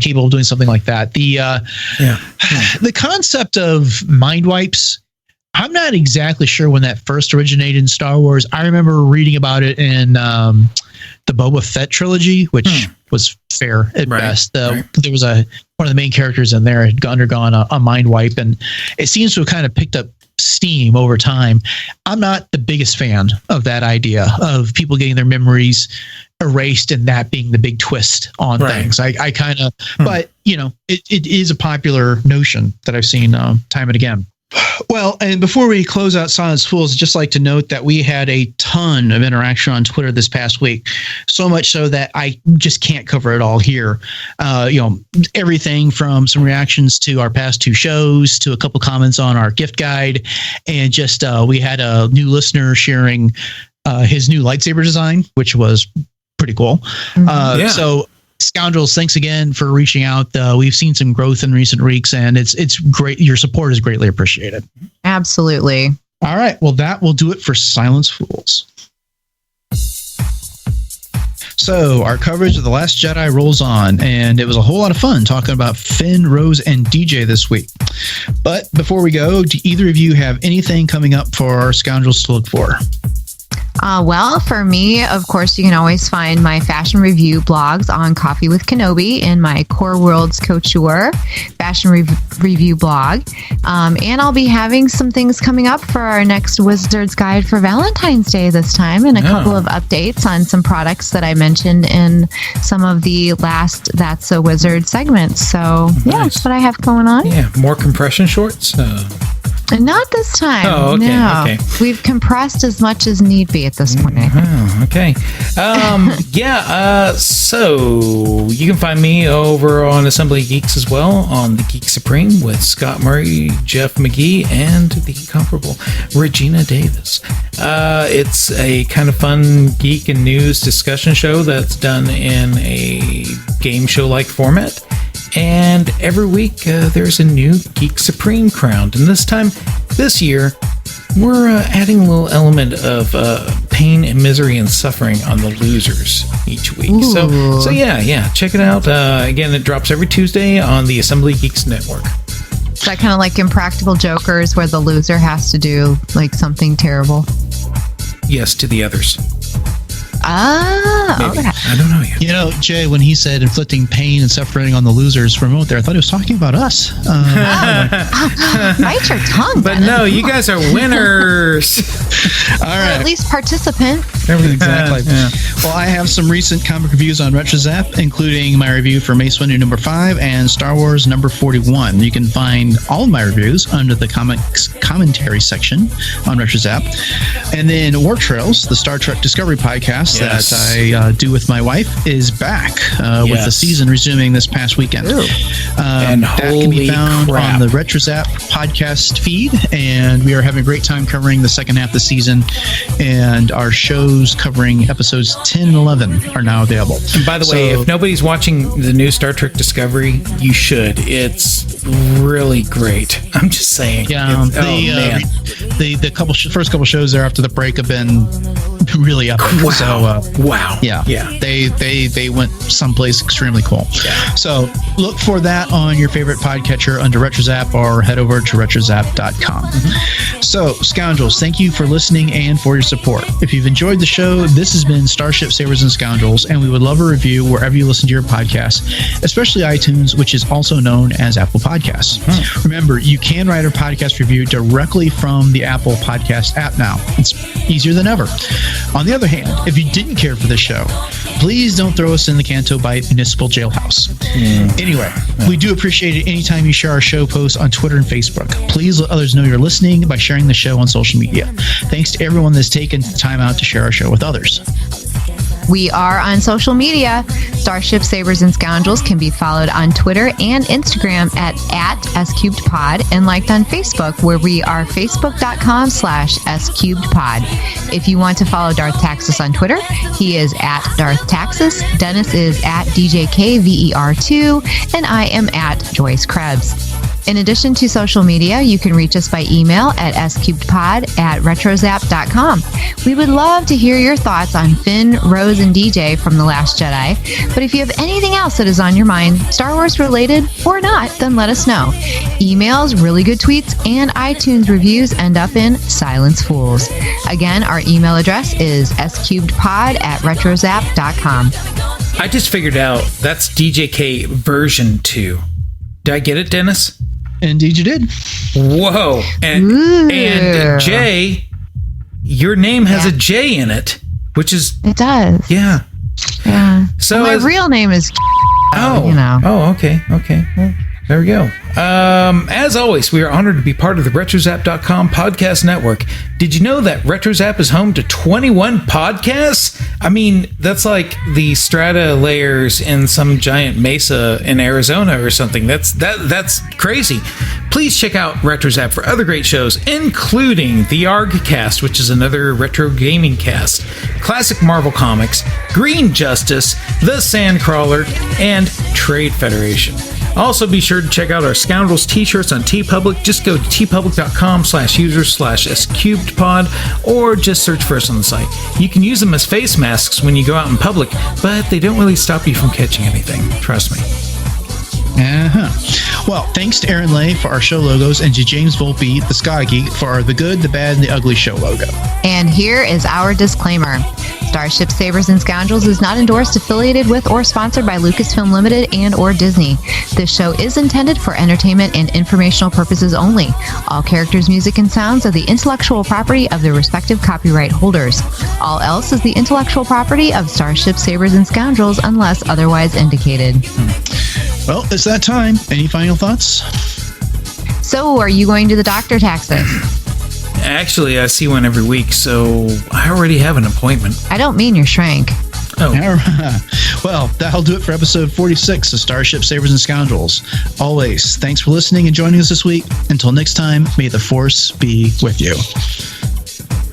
capable of doing something like that. The concept of mind wipes, I'm not exactly sure when that first originated in Star Wars. I remember reading about it in the Boba Fett trilogy, which was fair at best. There was one of the main characters in there had undergone a mind wipe, and it seems to have kind of picked up steam over time. I'm not the biggest fan of that idea of people getting their memories erased and that being the big twist on things. I kind of, but it is a popular notion that I've seen time and again. Well, and before we close out Silence Fools, I'd just like to note that we had a ton of interaction on Twitter this past week. So much so that I just can't cover it all here. Everything from some reactions to our past 2 shows to a couple comments on our gift guide. And just we had a new listener sharing his new lightsaber design, which was pretty cool. So Scoundrels, thanks again for reaching out. We've seen some growth in recent weeks, and it's great. Your support is greatly appreciated. Absolutely. All right. Well, that will do it for Silence Fools. So our coverage of The Last Jedi rolls on, and it was a whole lot of fun talking about Finn, Rose, and DJ this week. But before we go, do either of you have anything coming up for our Scoundrels to look for? Well, for me, of course, you can always find my fashion review blogs on Coffee with Kenobi in my Core Worlds Couture fashion review blog. And I'll be having some things coming up for our next Wizard's Guide for Valentine's Day this time, and a couple of updates on some products that I mentioned in some of the last That's a Wizard segments. So, that's what I have going on. Yeah, more compression shorts? Not this time. Oh, okay. No. Okay. We've compressed as much as need be at this point. Oh, okay. So you can find me over on Assembly Geeks as well on the Geek Supreme with Scott Murray, Jeff McGee, and the incomparable Regina Davis. It's a kind of fun geek and news discussion show that's done in a game show-like format. And every week there's a new Geek Supreme crowned. And this year, we're adding a little element of pain and misery and suffering on the losers each week. Ooh. So yeah, check it out. Again, it drops every Tuesday on the Assembly Geeks Network. Is that kind of like Impractical Jokers where the loser has to do like something terrible? Yes, to the others. Ah, okay. I don't know yet. Jay, when he said inflicting pain and suffering on the losers for a moment there, I thought he was talking about us. Bite your tongue. But no, you guys are winners. All right. Or at least participant. Exactly. Well, I have some recent comic reviews on RetroZap, including my review for Mace Windu number 5 and Star Wars number 41. You can find all of my reviews under the comics commentary section on RetroZap. And then War Trails, the Star Trek Discovery podcast that I do with my wife, is back with the season resuming this past weekend. And that can be found on the RetroZap podcast feed, and we are having a great time covering the second half of the season, and our shows covering episodes 10 and 11 are now available. And by the way, if nobody's watching the new Star Trek Discovery, you should. It's really great. I'm just saying. Yeah, the first couple shows there after the break have been really epic. Wow. So, wow. Yeah. They went someplace extremely cool. Yeah. So look for that on your favorite podcatcher under RetroZap, or head over to retrozap.com. Mm-hmm. So, Scoundrels, thank you for listening and for your support. If you've enjoyed the show, this has been Starships, Sabers, and Scoundrels, and we would love a review wherever you listen to your podcasts, especially iTunes, which is also known as Apple Podcasts. Remember, you can write a podcast review directly from the Apple Podcast app now. It's easier than ever. On the other hand, if you didn't care for this show, please don't throw us in the Canto Bight Municipal Jailhouse. Anyway, we do appreciate it anytime you share our show posts on Twitter and Facebook. Please let others know you're listening by sharing the show on social media. Thanks to everyone that's taken the time out to share our show with others. We are on social media. Starship, Sabers, and Scoundrels can be followed on Twitter and Instagram at @SCubedPod and liked on Facebook, where we are facebook.com/SCubedPod. If you want to follow Darth Taxus on Twitter, he is at Darth Taxus. Dennis is at DJKVER2, and I am at Joyce Krebs. In addition to social media, you can reach us by email at scubedpod@retrozap.com. We would love to hear your thoughts on Finn, Rose, and DJ from The Last Jedi. But if you have anything else that is on your mind, Star Wars related or not, then let us know. Emails, really good tweets, and iTunes reviews end up in Silence Fools. Again, our email address is scubedpod@retrozap.com. I just figured out that's DJK version 2. Did I get it, Dennis? Indeed, you did. Whoa. And Jay, your name has a J in it, which is... It does. Yeah. Yeah. So well, my real name is... Oh, you know. Oh, okay. Well, there we go. As always, we are honored to be part of the RetroZap.com podcast network. Did you know that RetroZap is home to 21 podcasts? I mean, that's like the strata layers in some giant mesa in Arizona or something. That's crazy. Please check out RetroZap for other great shows, including the ArgCast, which is another retro gaming cast, Classic Marvel Comics, Green Justice, The Sandcrawler, and Trade Federation. Also, be sure to check out our Scoundrels t-shirts on TeePublic. Just go to tpublic.com/users/scubedpod or just search for us on the site. You can use them as face masks when you go out in public, but they don't really stop you from catching anything. Trust me. Well, thanks to Aaron Lay for our show logos and to James Volpe, the Sky Geek, for the good, the bad, and the ugly show logo. And here is our disclaimer. Starships, Sabers, and Scoundrels is not endorsed, affiliated with, or sponsored by Lucasfilm Limited and or Disney. This show is intended for entertainment and informational purposes only. All characters, music, and sounds are the intellectual property of their respective copyright holders. All else is the intellectual property of Starships, Sabers, and Scoundrels unless otherwise indicated. Well, it's that time. Any final thoughts? So, are you going to the doctor, Taxus? Actually, I see one every week, so I already have an appointment. I don't mean your shrank. Oh. Well, that'll do it for episode 46 of Starship, Sabers, and Scoundrels. Always, thanks for listening and joining us this week. Until next time, may the Force be with you.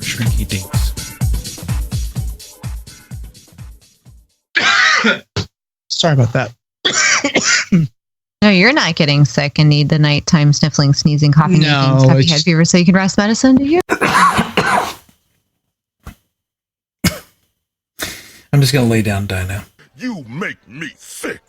Shrinky dinks. Sorry about that. No, you're not getting sick and need the nighttime sniffling, sneezing, coughing, No, stuffy head fever so you can rest medicine, do you? I'm just going to lay down and die now. You make me sick.